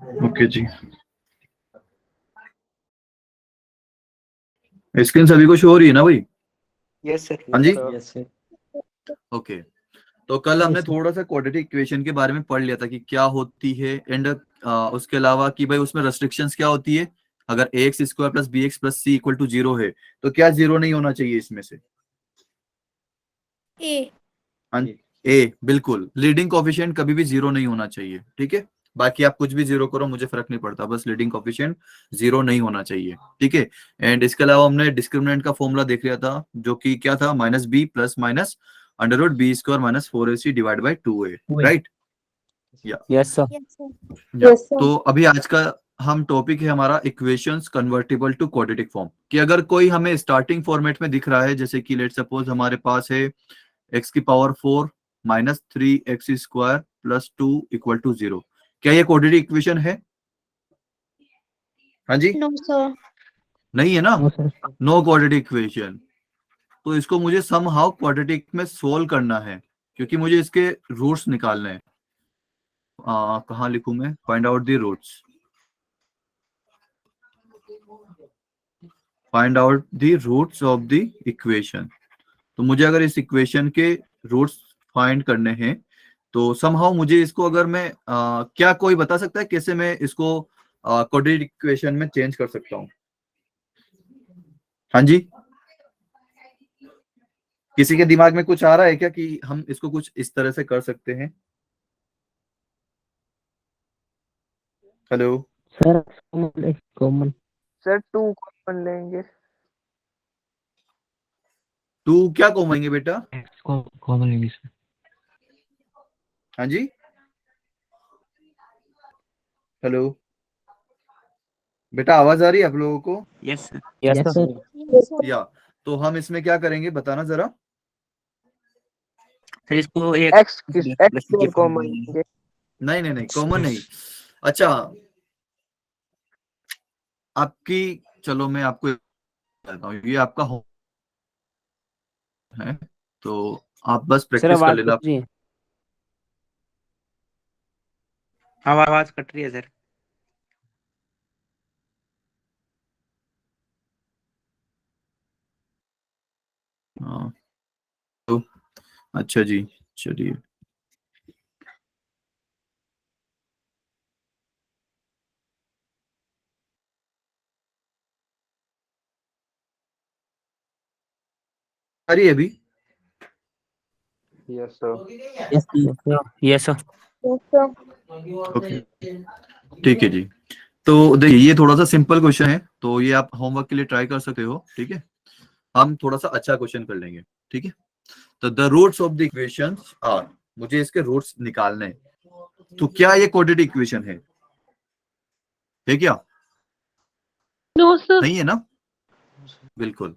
Okay जी, screen सभी को show हो रही है ना भाई? Yes sir. हाँ जी, यस सर। ओके। तो कल हमने थोड़ा सा क्वाड्रेटिक इक्वेशन के बारे में पढ़ लिया था कि क्या होती है, एंड उसके अलावा कि भाई उसमें रेस्ट्रिक्शंस क्या होती है। अगर a x square plus B x plus C equal to 0 है तो क्या 0 नहीं होना चाहिए इसमें से? ए। ए, बिल्कुल। लीडिंग कोफिशिएंट कभी भी 0 नहीं होना चाहिए, ठीक है। बाकी आप कुछ भी 0 करो, मुझे फर्क नहीं पड़ता, बस लीडिंग कोफिशिएंट 0 नहीं होना चाहिए, ठीक है। एंड इसके अलावा हमने डिस्क्रिमिनेंट का फॉर्मूला देख लिया था, जो कि क्या था, minus B plus minus under root B square minus 4ac divide by 2a, right? Yes sir. Yes sir. तो अभी आज का हम टॉपिक है हमारा equations convertible to quadratic form. कि अगर कोई हमें स्टार्टिंग फॉर्मेट में दिख रहा है, जैसे कि लेट सपोज हमारे पास है एक्स की power 4 minus 3x square plus 2 equal to 0, क्या ये क्वाड्रेटिक इक्वेशन है? हाँ जी, नो सर। नहीं है ना, नो क्वाड्रेटिक इक्वेशन। तो इसको मुझे समहाउ क्वाड्रेटिक में सोल्व करना है, क्योंकि मुझे इसके रूट्स निकालने हैं। कहाँ लिखूं मैं? Find out the roots, find out the roots of the equation. तो मुझे अगर इस इक्वेशन के रूट्स फाइंड करने हैं तो समहाउ मुझे इसको, अगर मैं क्या कोई बता सकता है कैसे मैं इसको क्वाड्रेटिक इक्वेशन में चेंज कर सकता हूँ? हाँ जी, किसी के दिमाग में कुछ आ रहा है क्या कि हम इसको कुछ इस तरह से कर सकते हैं? Hello sir common. Sir 2 common लेंगे। 2 क्या कॉमन बेटा? Common English. हाँ जी, हेलो बेटा, आवाज आ रही है आप लोगों को? Yes sir. Yes sir. Yes sir. या तो हम इसमें क्या करेंगे बताना जरा। सर इसको एक एक्स स्क्वायर कॉमन लेंगे। नहीं नहीं नहीं, कॉमन नहीं। अच्छा, आपकी, चलो मैं आपको बताता हूँ, ये आपका होम है, तो आप बस सर प्रैक्टिस कर आवाज लेना। कट रही है। आवाज कट रही है सर। हाँ, तो अच्छा जी, चलिए। आ रही है अभी? Yes sir. Yes yes sir. Yes sir. Okay, ठीक है जी। तो देखिए, ये थोड़ा सा सिंपल क्वेश्चन है, तो ये आप होमवर्क के लिए ट्राई कर सकते हो, ठीक है। हम थोड़ा सा अच्छा क्वेश्चन कर लेंगे, ठीक है। तो the roots of the equations are, मुझे इसके रूट्स निकालने हैं। तो क्या ये क्वाड्रेटिक इक्वेशन है क्या? No sir. नहीं है ना, बिल्कुल।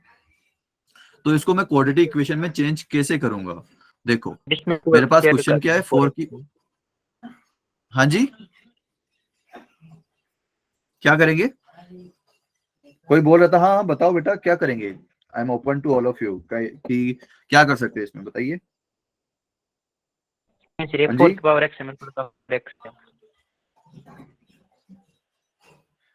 तो इसको मैं क्वाड्रेटिक इक्वेशन में चेंज कैसे करूंगा? देखो, मेरे पास क्वेश्चन क्या है, 4 की, हाँ जी, क्या करेंगे? कोई बोल रहा था, हाँ हाँ बताओ बेटा क्या करेंगे। I am open to all of you कि क्या कर सकते हैं इसमें, बताइए। सिर्फ हाँ 4 जी, की पावर x में पावर x है।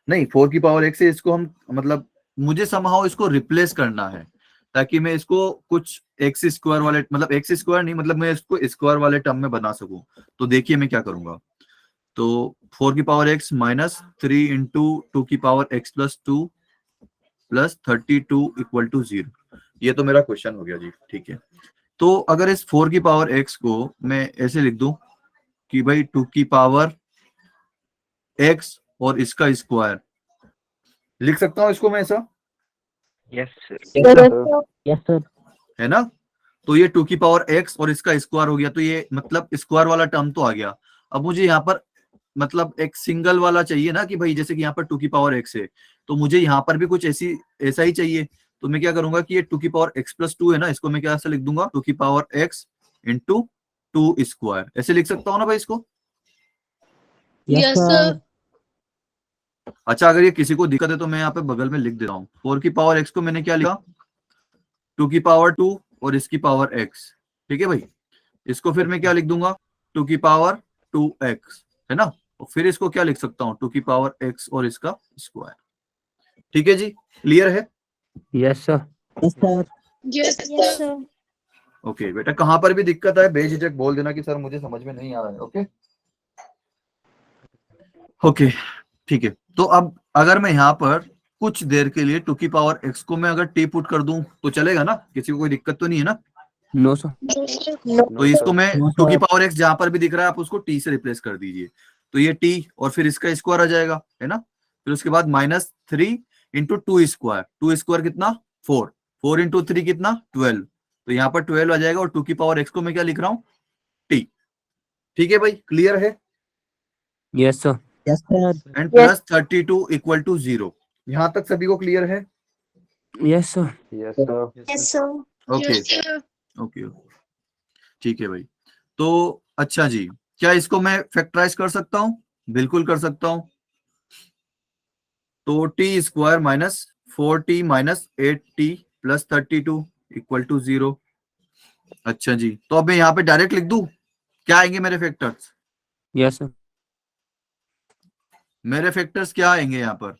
नहीं 4 की पावर x से इसको हम, मतलब मुझे समहाउ इसको रिप्लेस करना है, ताकि मैं इसको कुछ एक्स स्क्वायर वाले, मतलब एक्स स्क्वायर नहीं, मतलब मैं इसको स्क्वायर वाले टर्म में बना सकूं। तो देखिए मैं क्या करूंगा। तो 4 की पावर x माइनस 3 इंटू 2 की power x plus 2 plus 32 equal to 0, ये तो मेरा क्वेश्चन हो गया जी, ठीक है। तो अगर इस 4 की पावर x को मैं ऐसे लिख दूं कि भाई 2 की पावर x और इसका स्क्वायर, लिख सकता हूं इसको मैं ऐसा, यस सर। Yes sir. है ना। तो ये 2 की पावर x और इसका स्क्वायर हो गया, तो ये मतलब स्क्वायर वाला टर्म तो आ गया। अब मुझे यहाँ पर मतलब एक सिंगल वाला चाहिए ना, कि भाई जैसे कि यहाँ पर 2 की पावर x है, तो मुझे यहाँ पर भी कुछ ऐसी ऐसा ही चाहिए। तो मैं क्या करूंगा कि ये 2 की पावर x प्लस 2 है ना, इसको मैं क्या से लिख दूंगा, 2 की पावर x इंटू 2 स्क्वायर, ऐसे लिख सकता हूँ ना भाई इसको। Yes sir. अच्छा, अगर ये किसी को दिक्कत है तो मैं यहाँ पे बगल में लिख दे रहा हूँ, 4 की पावर x को मैंने क्या लिखा, 2 की पावर 2 और इसकी पावर x, ठीक है भाई। इसको फिर मैं क्या लिख दूंगा, 2 की पावर 2x, है ना। और फिर इसको क्या लिख सकता हूँ, 2 की पावर x और इसका स्क्वायर। ठीक है जी, क्लियर है? Yes sir. Yes, sir. Yes, sir. Okay बेटा, कहां पर भी दिक्कत है बेझिझक बोल देना कि सर मुझे समझ में नहीं आ रहा है। ओके ओके ठीक है। तो अब अगर मैं यहाँ पर कुछ देर के लिए 2 की पावर x को मैं अगर t पुट कर दूं तो चलेगा ना, किसी को कोई दिक्कत तो नहीं है ना? No sir. No, sir. तो इसको मैं No, 2 की sir. पावर x जहां पर भी दिख रहा है आप उसको t से रिप्लेस कर दीजिए, तो ये t और फिर इसका स्क्वायर आ जाएगा, है ना? फिर उसके बाद -3 इंटू 2 स्क्वायर, 2 स्क्वायर कितना 4, 4 इंटू 3 कितना 12, तो यहाँ पर 12 आ जाएगा और 2 की पावर x को मैं क्या लिख रहा हूँ t। ठीक है भाई, क्लियर है? Yes sir. Yes, sir. And plus 32 equal to 0, यहाँ तक सभी को क्लियर है? Yes sir. Yes, sir. Yes, sir. Okay Yes, sir. Okay ठीक है भाई। तो अच्छा जी, क्या इसको मैं फैक्टराइज कर सकता हूँ? बिल्कुल कर सकता हूँ। तो T square minus 4t minus 8t plus 32 equal to 0। अच्छा जी, तो अब मैं यहाँ पे डायरेक्ट लिख दूं, क्या आएंगे मेरे फैक्टर्स? Yes sir. मेरे फैक्टर्स क्या आएंगे यहाँ पर?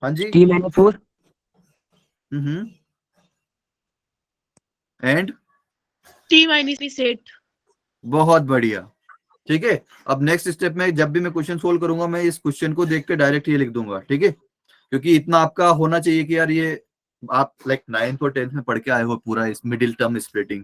हाँ जी, t-4 एंड T minus 8. बहुत बढ़िया। ठीक है, अब नेक्स्ट स्टेप में जब भी मैं क्वेश्चन सोल्व करूंगा मैं इस क्वेश्चन को देख के डायरेक्ट ये लिख दूंगा। ठीक है, क्योंकि इतना आपका होना चाहिए कि यार ये आप लाइक 9th और 10th में पढ़ के आए हो पूरा इस मिडिल टर्म स्प्लिटिंग।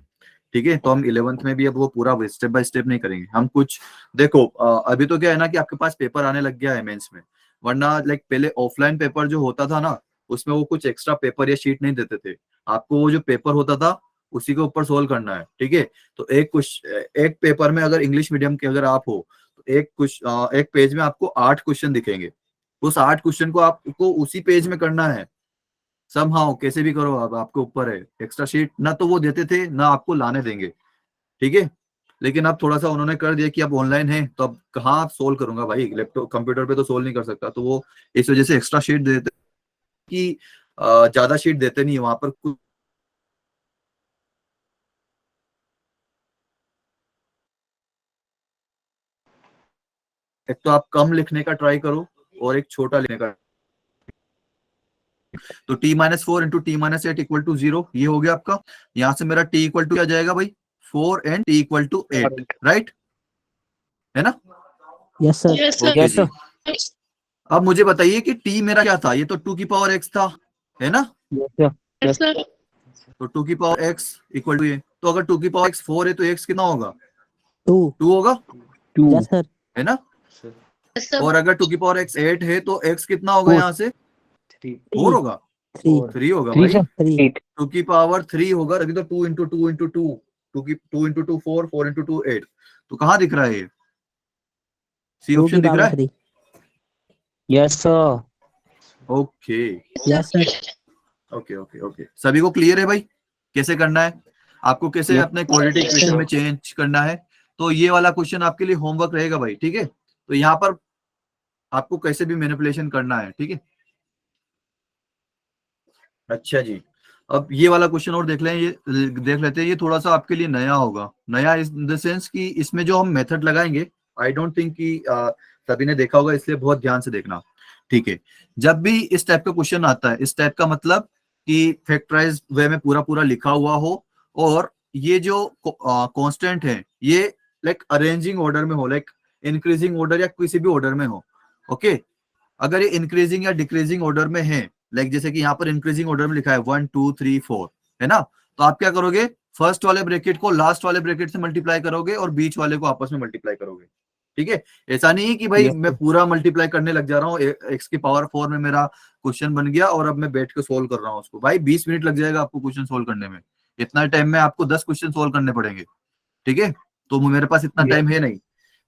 ठीक है, तो हम 11th में भी अब वो पूरा स्टेप बाय स्टेप नहीं करेंगे हम कुछ। देखो अभी तो क्या है ना कि आपके पास पेपर आने लग गया है मेंस में, वरना लाइक पहले ऑफलाइन पेपर जो होता था ना उसमें वो कुछ एक्स्ट्रा पेपर या शीट नहीं देते थे आपको, वो जो पेपर होता था उसी के ऊपर सोल्व करना है। ठीक है, तो एक पेपर में अगर इंग्लिश मीडियम के अगर आप हो तो एक पेज में आपको 8 क्वेश्चन दिखेंगे, उस 8 क्वेश्चन को आपको उसी पेज में करना है समहाउ, कैसे भी करो। अब आपके ऊपर है, एक्स्ट्रा शीट ना तो वो देते थे ना आपको लाने देंगे। ठीक है, लेकिन अब थोड़ा सा उन्होंने कर दिया कि अब ऑनलाइन है तो अब कहाँ आप सोल्व करूंगा भाई, लैपटॉप कंप्यूटर पे तो सोल्व नहीं कर सकता, तो वो इस वजह से एक्स्ट्रा शीट देते कि ज्यादा शीट देते नहीं है वहां पर कुछ। एक तो आप कम लिखने का ट्राई करो और एक छोटा लिखने का। तो t-4 into t-8 equal to 0, ये हो गया आपका। यहां से मेरा t इक्वल टू क्या जाएगा भाई, 4 and t equal to 8, right है ना? Yes, sir. Yes, sir. Okay yes ji, sir. अब मुझे बताइए कि t मेरा क्या था, ये तो 2 की पावर x था, है ना? Yes sir. Yes, sir. तो 2 की पावर x इक्वल टू ये, तो अगर 2 की पावर x 4 है तो x कितना होगा, 2. 2 होगा, 2 Yes, sir. है ना? Yes, sir. और अगर 2 की पावर x 8 है तो x कितना होगा, 4 यहाँ से 4 होगा, 3. 3 होगा 3 भाई। सर। 3. 8 2 की पावर 3 होगा तभी तो 2 इंटू 2 इंटू 2, 2 इंटू 2 4, 4 इंटू 2 8। तो कहाँ दिख रहा है ये, सी 2 ऑप्शन की दिख रहा पावर है? 3. Yes sir. Okay Yes, sir. Okay okay okay, सभी को क्लियर है भाई कैसे करना है, आपको कैसे Yes. अपने क्वाड्रेटिक इक्वेशन में चेंज करना है? तो ये वाला क्वेश्चन आपके लिए होमवर्क रहेगा भाई। ठीक है, तो यहाँ पर आपको कैसे भी मैनिपुलेशन करना है। ठीक है, अच्छा जी, अब ये वाला क्वेश्चन और देख लेते हैं। ये थोड़ा सा आपके लिए नया होगा, नया इन द सेंस कि इसमें जो हम मेथड लगाएंगे आई डोंट थिंक कि सभी ने देखा होगा, इसलिए बहुत ध्यान से देखना। ठीक है, जब भी इस टाइप का क्वेश्चन आता है, इस टाइप का मतलब कि फैक्टराइज वे में पूरा पूरा लिखा हुआ हो और ये जो कांस्टेंट है ये लाइक अरेंजिंग ऑर्डर में हो, लाइक इंक्रीजिंग ऑर्डर या किसी भी ऑर्डर में हो। ओके, अगर ये इंक्रीजिंग या डिक्रीजिंग ऑर्डर में है, लाइक जैसे कि यहाँ पर इंक्रीजिंग ऑर्डर में लिखा है 1 2 3 4, है ना? तो आप क्या करोगे, फर्स्ट वाले ब्रैकेट को लास्ट वाले ब्रैकेट से मल्टीप्लाई करोगे और बीच वाले को आपस में मल्टीप्लाई करोगे। ठीक है, ऐसा नहीं है कि भाई Yes, मैं पूरा मल्टीप्लाई करने लग जा रहा हूँ, एक्स की पावर 4 में मेरा क्वेश्चन बन गया और अब मैं बैठ के सोल्व कर रहा हूँ उसको। भाई 20 मिनट लग जाएगा आपको क्वेश्चन सोल्व करने में, इतना टाइम में आपको 10 क्वेश्चन सोल्व करने पड़ेंगे। ठीक है, तो मेरे पास इतना Yes. टाइम है नहीं,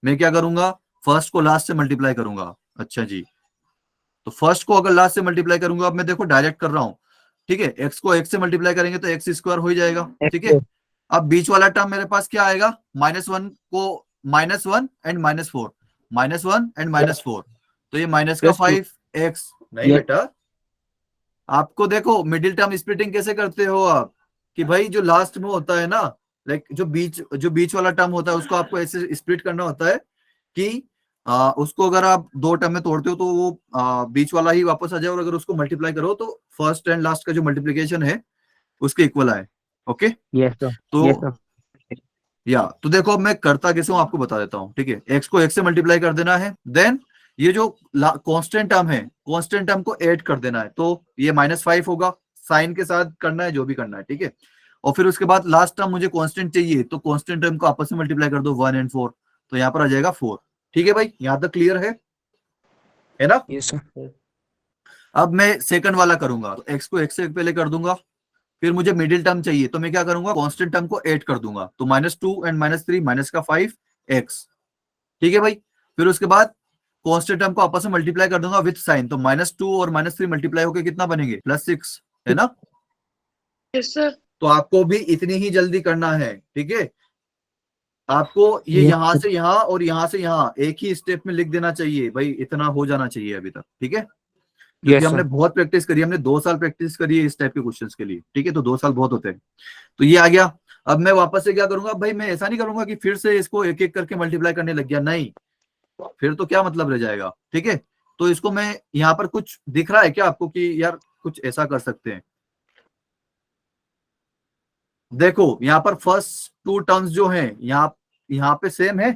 मैं क्या करूंगा, फर्स्ट को लास्ट से मल्टीप्लाई करूंगा। अच्छा जी, तो फर्स्ट को अगर लास्ट से मल्टीप्लाई करूंगा, अब मैं देखो डायरेक्ट कर रहा हूं। ठीक है, एक्स को एक्स से मल्टीप्लाई करेंगे तो एक्स स्क्वायर हो ही जाएगा। ठीक है, अब बीच वाला टर्म मेरे पास क्या आएगा, -1 को -1 एंड -4, -1 एंड -4, तो ये माइनस का Plus 5x। नहीं Yes. बेटा, आपको देखो मिडिल टर्म स्प्लिटिंग कैसे करते हो आप, कि भाई जो लास्ट में होता है ना, लाइक जो बीच वाला टर्म होता है उसको आपको ऐसे स्प्लिट करना होता है कि उसको अगर आप दो टर्म में तोड़ते हो तो वो बीच वाला ही वापस आ जाए, और अगर उसको मल्टीप्लाई करो तो फर्स्ट एंड लास्ट का जो मल्टीप्लीकेशन है उसके इक्वल आए। Okay, Yes, sir. तो Yes, sir. तो देखो अब मैं करता कैसे हूं आपको बता देता हूं। ठीक है, एक्स को एक्स से मल्टीप्लाई कर देना है, देन ये जो कांस्टेंट टर्म है, कांस्टेंट टर्म को ऐड कर देना है, तो ये -5 होगा, साइन के साथ करना है जो भी करना है। ठीक है, और फिर उसके बाद लास्ट टर्म मुझे कांस्टेंट चाहिए, तो कांस्टेंट टर्म को आपस में मल्टीप्लाई कर दो 1 और 4, तो यहाँ पर आ जाएगा 4। ठीक है भाई, यहाँ तक क्लियर है ना? Yes, sir. अब मैं सेकंड वाला करूंगा, तो एक्स को एक्स से पहले कर दूंगा, फिर मुझे मिडिल टर्म चाहिए, तो मैं क्या करूंगा, कांस्टेंट टर्म को ऐड कर दूंगा, तो -2 और -3 माइनस का 5 एक्स। ठीक है भाई, फिर उसके बाद कांस्टेंट टर्म को आपस में मल्टीप्लाई कर दूंगा विथ साइन, तो -2 और -3 मल्टीप्लाई होकर कितना बनेंगे, +6, है ना? Yes, sir. तो आपको भी इतनी ही जल्दी करना है। ठीक है, आपको ये Yes, यहां sir. से यहां और यहां से यहां एक ही स्टेप में लिख देना चाहिए भाई, इतना हो जाना चाहिए अभी तक। ठीक है, क्योंकि Yes, हमने sir. बहुत प्रैक्टिस करी है, हमने 2 साल प्रैक्टिस करी है इस टाइप के क्वेश्चंस के लिए। ठीक है, तो 2 साल बहुत होते हैं। तो ये आ गया। अब मैं वापस से क्या करूंगा भाई, मैं ऐसा नहीं करूंगा कि फिर से इसको एक एक करके मल्टीप्लाई करने लग गया, नहीं, फिर तो क्या मतलब रह जाएगा। ठीक है, तो इसको मैं यहाँ पर कुछ दिख रहा है क्या आपको कि यार कुछ ऐसा कर सकते हैं? देखो यहाँ पर फर्स्ट 2 टर्म्स जो हैं यहाँ पे सेम है,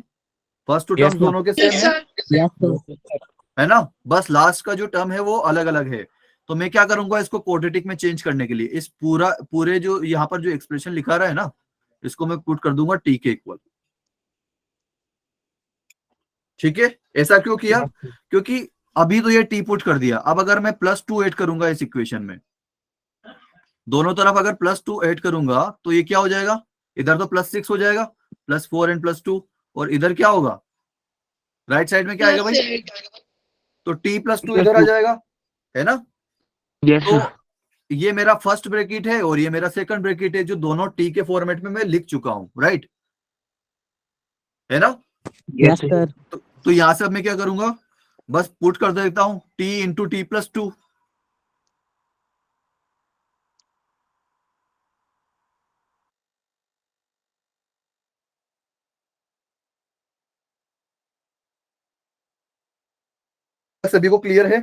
फर्स्ट 2 Yes, टर्म्स sir. दोनों के सेम Yes, है, sir. Yes, sir. है ना? बस लास्ट का जो टर्म है वो अलग अलग है। तो मैं क्या करूंगा, इसको क्वाड्रेटिक में चेंज करने के लिए इस पूरे जो यहाँ पर जो एक्सप्रेशन लिखा रहा है ना, इसको मैं पुट कर दूंगा टी के इक्वल। ठीक है, ऐसा क्यों किया? क्योंकि अभी तो ये टी पुट कर दिया, अब अगर मैं +2 ऐड करूंगा इस इक्वेशन में, दोनों तरफ अगर +2 ऐड करूंगा तो ये क्या हो जाएगा, इधर तो +6 हो जाएगा, +4 एंड +2, और इधर क्या होगा, राइट साइड में क्या आएगा भाई, +8. तो t+2 इधर आ जाएगा, है ना? Yes, तो sir. ये मेरा फर्स्ट ब्रैकेट है और ये मेरा सेकंड ब्रैकेट है, जो दोनों टी के फॉर्मेट में मैं लिख चुका हूं, राइट, है ना? Yes, sir. तो यहां से अब मैं क्या करूंगा, बस पुट कर देता हूं t इंटू t+2। सभी को क्लियर है?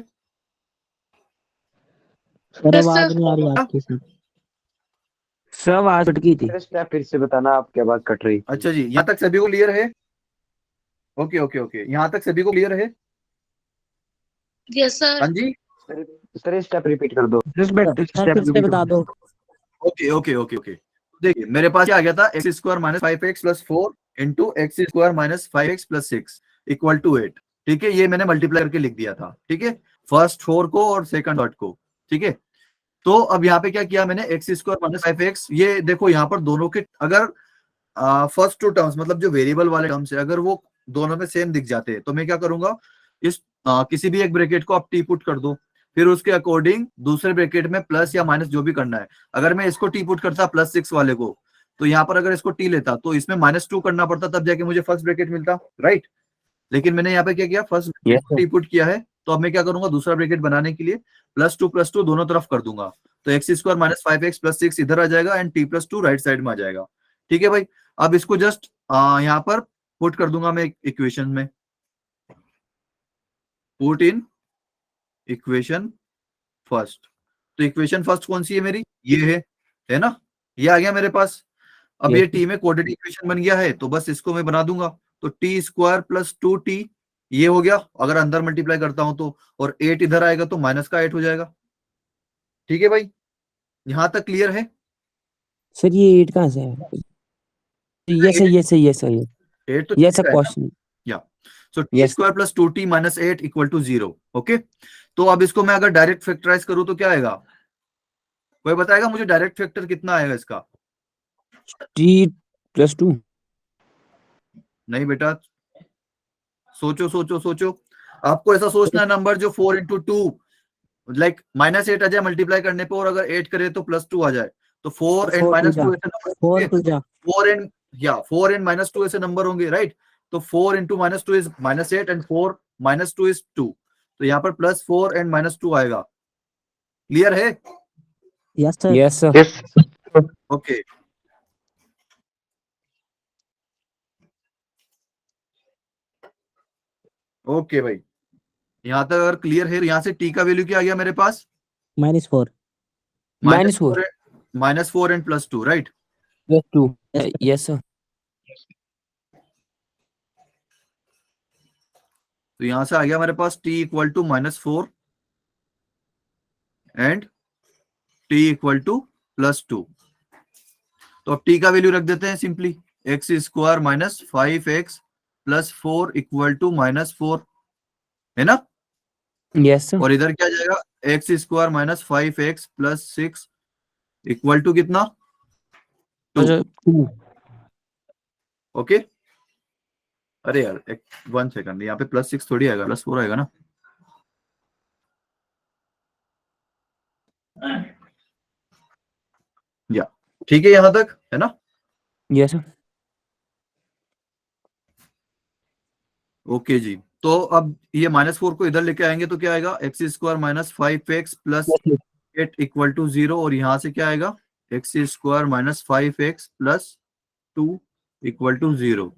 सर Yes, आवाज sir. नहीं आ रही आपकी सर। सर आवाज अटकी थी। स्टेप फिर से बताना, आपकी आवाज कट रही। अच्छा जी, यहां तक सभी को क्लियर है? ओके ओके ओके, यहां तक सभी को क्लियर है? Yes, sir. हाँ जी, सर स्टेप रिपीट कर दो। Just back to sir step फिर से बता दो। Okay okay okay okay. देखिए मेरे पास क्या आ गया था, x² - 5x + 4 into x² - 5x + 6 equal to 8। ठीक है, ये मैंने मल्टीप्लाई करके लिख दिया था। ठीक है, फर्स्ट 4 को और सेकंड 8 को। ठीक है, तो अब यहाँ पे क्या किया मैंने, x² - 5x, ये देखो यहाँ पर दोनों के अगर फर्स्ट 2 टर्म्स मतलब जो वेरिएबल वाले टर्म्स है, अगर वो दोनों में सेम दिख जाते हैं, तो मैं क्या करूंगा, इस किसी भी एक ब्रैकेट को आप टी पुट कर दो, फिर उसके अकॉर्डिंग दूसरे ब्रैकेट में प्लस या माइनस जो भी करना है। अगर मैं इसको टी पुट करता +6 वाले को, तो यहाँ पर अगर इसको टी लेता तो इसमें -2 करना पड़ता, तब जाके मुझे फर्स्ट ब्रैकेट मिलता, राइट? लेकिन मैंने यहाँ पे क्या किया, first Yes, sir. T put किया है, तो अब मैं क्या करूंगा, दूसरा ब्रैकेट बनाने के लिए +2 दोनों तरफ कर दूंगा, तो x² - 5x + 6 इधर आ जाएगा एंड t+2 राइट साइड में आ जाएगा। ठीक है भाई, अब इसको जस्ट यहाँ पर पुट कर दूंगा मैं इक्वेशन में, पुट इन इक्वेशन फर्स्ट। तो इक्वेशन फर्स्ट कौन सी है मेरी, ये है ना? ये आ गया मेरे पास। अब ये Yes, टी में क्वाड्रेटिक इक्वेशन बन गया है, तो बस इसको मैं बना दूंगा, तो t² + 2t ये हो गया, अगर अंदर मल्टीप्लाई करता हूं तो, और 8 इधर आएगा तो -8 हो जाएगा। ठीक है भाई, यहां तक क्लियर है? सर ये 8 कहाँ से है? Yes, sir. Yes, sir. Yes, sir. 8 तो Yes, sir. ठीक है ना? Question. या सो Yes. t² + 2t - 8 = 0। ओके, तो अब इसको मैं अगर डायरेक्ट फैक्टराइज करूं तो क्या आएगा, कोई बताएगा मुझे डायरेक्ट फैक्टर कितना आएगा इसका? t+2. नहीं बेटा, सोचो सोचो सोचो, आपको ऐसा सोचना है नंबर जो 4 × 2 लाइक -8 आ जाए मल्टीप्लाई करने पे, और अगर 8 करे तो +2 आ जाए, तो 4 एंड 4 -2 जा ऐसे नंबर 4 होंगे, 2 जा 4 एंड -2 ऐसे नंबर होंगे, राइट? तो 4 × -2 इज -8 एंड 4 - 2 इज 2, तो यहाँ पर +4 एंड -2 आएगा। क्लियर है? Yes sir. Yes, sir. Okay, okay भाई, यहाँ तक अगर क्लियर है, यहाँ से टी का वैल्यू क्या आ गया मेरे पास? -4. -4. -4 and +2, right? Yes, 2. Yes, sir. Yes, sir. तो यहाँ से आ गया मेरे पास t equal to -4 and t equal to +2। तो अब t का वैल्यू रख देते हैं simply, x square -5x + 4 equal to -4, है ना? Yes, sir. और इधर क्या जाएगा, x square -5x + 6 equal to कितना? 2। 2. ओके, अरे यार 1 सेकंड, यहाँ पे +6 थोड़ी आएगा, +4 आएगा ना। या ठीक है, यहां तक है ना? Yes, sir. ओके जी, तो अब ये -4 को इधर लेके आएंगे तो क्या आएगा, x square -5x + 8 equal to 0, और यहां से क्या आएगा, x square -5x + 2 equal to 0।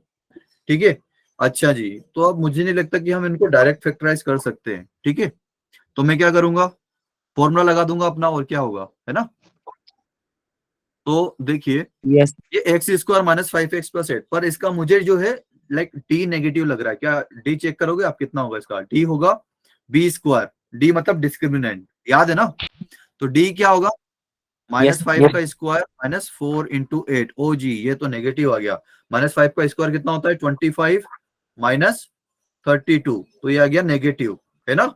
ठीक है, अच्छा जी, तो अब मुझे नहीं लगता कि हम इनको डायरेक्ट फैक्टराइज कर सकते हैं। ठीक है, तो मैं क्या करूंगा, फॉर्मूला लगा दूंगा अपना, और क्या होगा, है ना? तो देखिए, Yes. ये x स्क्वायर -5x + 8, पर इसका मुझे जो है लाइक d नेगेटिव लग रहा है। क्या d चेक करोगे आप, कितना होगा इसका? d होगा b स्क्वायर, d मतलब डिस्क्रिमिनेंट, याद है ना? तो d क्या होगा, Yes, -5 yes. का स्क्वायर -4 × 8। ओ जी, ये तो नेगेटिव आ गया। -5 का स्क्वायर कितना होता है, 25 - 32, तो ये आ गया नेगेटिव, है ना?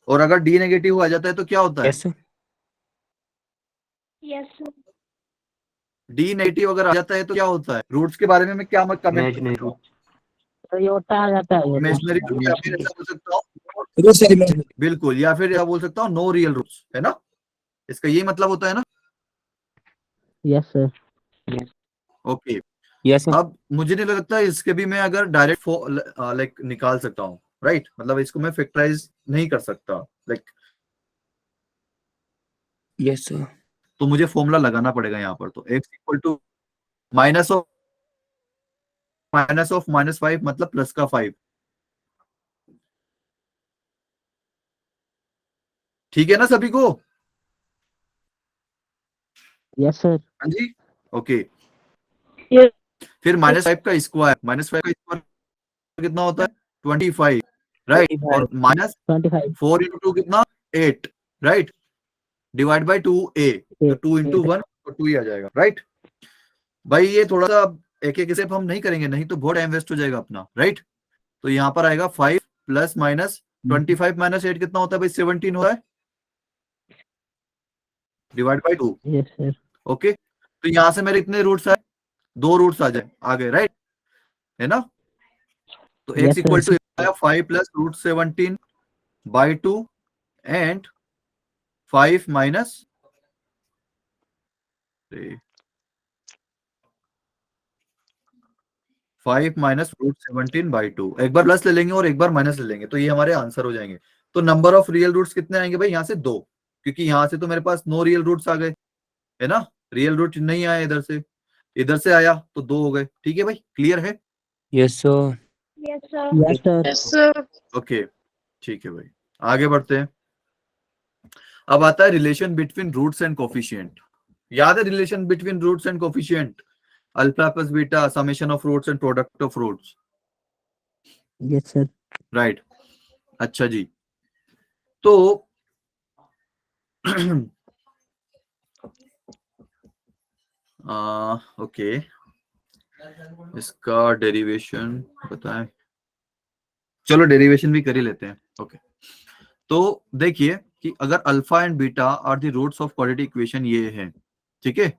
और अगर d नेगेटिव आ जाता है तो क्या होता है, Yes, sir. Yes, sir. d negative अगर आ जाता है तो क्या होता है? रूट्स के बारे में मैं क्या मत कमेंट इमेजिनरी करता हूँ, तो ये होता आ जाता है ये इमेजिनरी रूट, या फिर ऐसा बोल सकता हूँ, Yes, बिल्कुल, या फिर ऐसा बोल सकता हूँ नो रियल रूट्स, है ना? इसका ये मतलब होता है ना। Yes sir. Okay, Yes, sir. अब मुझे नहीं लगता इसके भी मैं अगर डायरेक्ट लाइक निकाल सकता हूँ, राइट? मतलब इसको मैं फैक्टराइज नहीं कर सकता, लाइक Yes, sir. तो मुझे फॉर्मूला लगाना पड़ेगा यहाँ पर। तो x इक्वल टू -ऑफ -5 मतलब प्लस का 5, ठीक है ना सभी को? Yes sir. हाँ जी, ओके। Yes. फिर -5 का स्क्वायर, -5 का स्क्वायर कितना होता है, 25, राइट? 25. और -25. -4 × 2 कितना, 8, राइट? डिवाइड बाय 2a, तो 2 × 1 तो 2 ही आ जाएगा, राइट? भाई ये थोड़ा सा एक एक स्टेप हम नहीं करेंगे, नहीं तो बहुत टाइम वेस्ट हो जाएगा अपना, राइट? तो यहाँ पर आएगा 5 + -25 - 8 कितना होता है भाई, 17 होता है, divide by 2। Yes sir. Okay, तो यहाँ से मेरे इतने रूट्स आए, 2 रूट्स आ जाए आगे, राइट? है ना? तो x yes equal sir. To 5 + √17/2 and 5 minus 5 minus √17/2। एक बार प्लस ले लेंगे और एक बार माइनस ले लेंगे, तो ये हमारे आंसर हो जाएंगे। तो नंबर ऑफ रियल रूट्स कितने आएंगे भाई, यहाँ से 2, क्योंकि यहाँ से तो मेरे पास नो रियल रूट्स आ गए, है ना? रियल रूट नहीं आए इधर से आया तो 2 हो गए। ठीक है भाई, क्लियर है? Yes, sir. Yes, sir. Yes sir. Yes, sir. Okay, ठीक है भाई, आगे बढ़ते हैं। अब आता है relation between roots and coefficient. याद है relation between roots and coefficient, alpha plus beta, summation of roots and product of roots, yes sir. Right? अच्छा जी, तो ओके, इसका डेरिवेशन बताएं, चलो डेरिवेशन भी कर ही लेते हैं। ओके, तो देखिए कि अगर alpha and beta are the roots of quadratic equation ये है, ठीक है?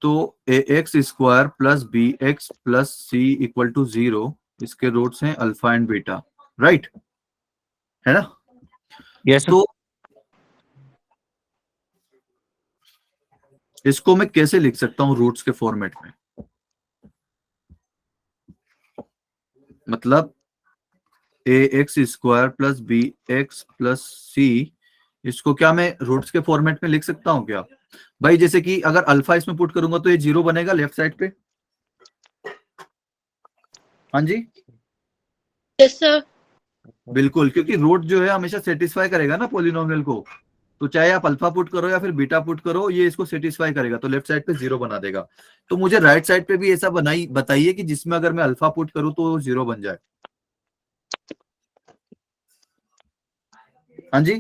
तो ax² + bx + c = 0, इसके रूट्स हैं अल्फा एंड बीटा, राइट? है ना? Yes, sir. तो इसको मैं कैसे लिख सकता हूं रूट्स के फॉर्मेट में, मतलब ax² + bx + c, इसको क्या मैं रूट्स के फॉर्मेट में लिख सकता हूं क्या भाई? जैसे कि अगर अल्फा इसमें पुट करूंगा तो ये 0 बनेगा लेफ्ट साइड पे, हाँ जी, Yes, sir. बिल्कुल, क्योंकि रूट जो है हमेशा सेटिस्फाई करेगा ना पॉलिनोमियल को, तो चाहे आप अल्फा पुट करो या फिर बीटा पुट करो, ये इसको सेटिस्फाई करेगा, तो लेफ्ट साइड पे 0 बना देगा। तो मुझे राइट साइड पे भी ऐसा बताइए कि जिसमें अगर मैं अल्फा पुट करूं तो 0 बन जाए। हाँ जी,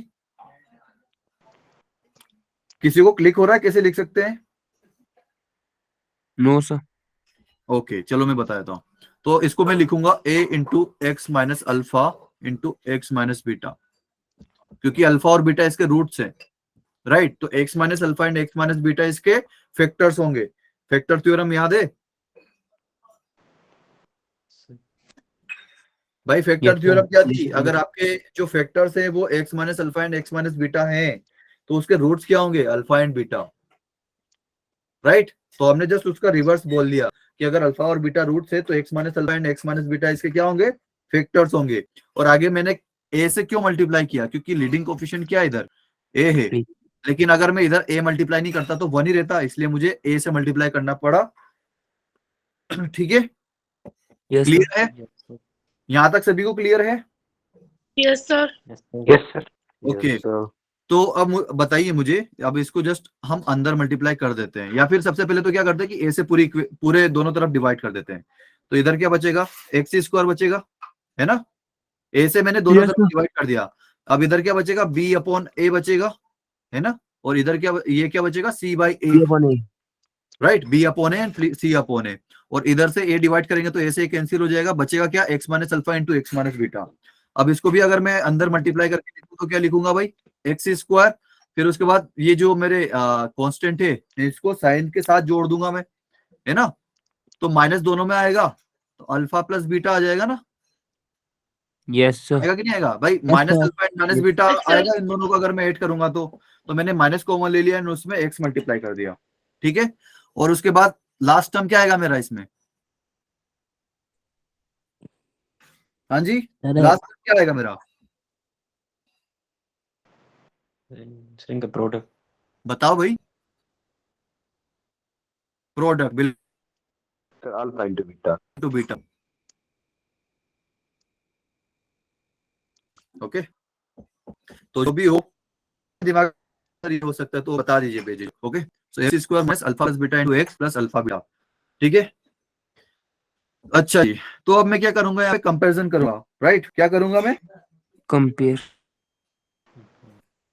किसी को क्लिक हो रहा है? कैसे लिख सकते हैं? No sir. ओके, चलो मैं बता देता हूँ। तो इसको मैं लिखूंगा a into x minus alpha into x minus beta, क्योंकि अल्फा और बीटा इसके रूट्स हैं, राइट। तो x minus alpha and x minus beta इसके फैक्टर्स होंगे। फैक्टर थ्योरम याद है भाई? Factor Yes, theorem sir. क्या थी? अगर आपके जो फैक्टर्स हैं वो x minus alpha and x minus beta हैं, तो उसके रूट्स क्या होंगे? Alpha and beta, right. तो हमने जस्ट उसका रिवर्स बोल दिया कि अगर अल्फा और बीटा रूट्स है तो x minus alpha and x minus beta इसके क्या होंगे? फैक्टर्स होंगे। और आगे मैंने ए से क्यों मल्टीप्लाई किया? क्योंकि लीडिंग कोफिशिएंट क्या है इधर? ए है। A. लेकिन अगर मैं इधर ए मल्टीप्लाई नहीं करता तो 1 ही रहता, इसलिए मुझे ए से मल्टीप्लाई करना पड़ा। ठीक है, Yes, sir. क्लियर है? यहां तक सभी को क्लियर है? Yes, sir. Yes sir. Okay, yes sir. तो अब बताइए मुझे, अब इसको जस्ट हम अंदर मल्टीप्लाई कर देते हैं, या फिर सबसे पहले तो क्या करते हैं कि ए से पूरे दोनों तरफ डिवाइड कर देते हैं। तो इधर क्या बचेगा? एक्स स्क्वायर बचेगा, है ना? ए से मैंने दोनों Yes, तरफ sir. डिवाइड कर दिया। अब इधर क्या बचेगा? बी अपॉन ए बचेगा, है ना? और इधर क्या, ये क्या बचेगा? सी बाई ए, ये बने। Right. B upon a and c upon a. और इधर से ए डिवाइड करेंगे तो ए से कैंसिल हो जाएगा, बचेगा क्या? X minus alpha into x minus beta. अब इसको भी अगर मैं अंदर मल्टीप्लाई करके लिखूं तो क्या लिखूंगा भाई? एक्स स्क्वायर, फिर उसके बाद ये जो मेरे कांस्टेंट है इसको साइन के साथ जोड़ दूंगा मैं, है ना? तो माइनस दोनों में आएगा, तो अल्फा प्लस बीटा आ जाएगा ना? Yes, sir. आएगा कि नहीं आएगा भाई? Yes, minus sir. Alpha and minus Yes. Beta Yes, sir. आएगा इन दोनों को अगर मैं ऐड करूंगा तो मैंने माइनस कॉमन ले लिया एंड उसमें एक्स मल्टीप्लाई कर दिया, ठीक है। और उसके बाद लास्ट टर्म क्या आएगा मेरा इसमें? हाँ जी, अरे लास्ट टर्म क्या आएगा मेरा? इनका प्रोडक्ट बताओ भाई। प्रोडक्ट, बिल्कुल, sir alpha into beta. To beta. Okay, तो जो भी हो दिमाग में ये हो सकता है तो बता दीजिए, भेजिए। Okay, so x square minus alpha plus beta into x plus alpha beta, ठीक है। अच्छा जी, तो अब मैं क्या करूंगा? यहाँ पे कंपैरिजन करूंगा, राइट। क्या करूंगा मैं? Compare.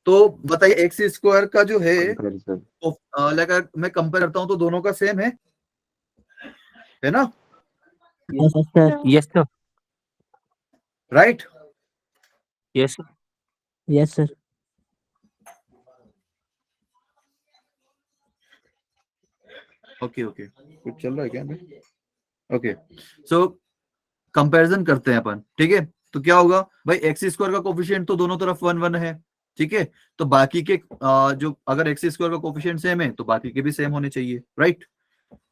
तो बताइए एक्स स्क्वायर का जो है कंपैरिजन। तो लाइक मैं कंपेयर करता हूं तो दोनों का सेम है ना? yes, sir. Yes, sir. Right. Yes, sir. Yes, sir. Okay okay, कुछ चल रहा है क्या? ओके, सो कंपैरिजन करते हैं अपन, ठीक है। तो क्या होगा भाई? एक्स स्क्वायर का कोफिशिएंट तो दोनों तरफ 1 1 है, ठीक है। तो बाकी के जो अगर एक्स स्क्वायर का कोफिशिएंट सेम है तो बाकी के भी सेम होने चाहिए, राइट।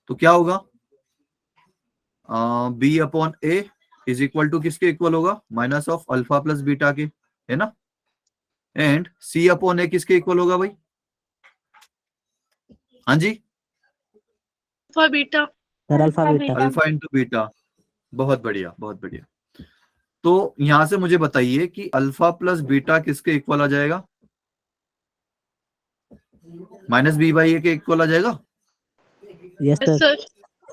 तो क्या होगा? B upon A is equal to किसके इक्वल होगा? Minus of alpha plus beta के, है ना? एंड सी अपॉन ए किसके इक्वल होगा भाई? हाँ जी, Alpha beta. Sir, alpha beta. Alpha into beta. बहुत बढ़िया, बहुत बढ़िया। तो यहां से मुझे बताइए कि अल्फा प्लस बीटा किसके इक्वल आ जाएगा? माइनस बी बाई ए के इक्वल आ जाएगा। Yes, Yes, sir.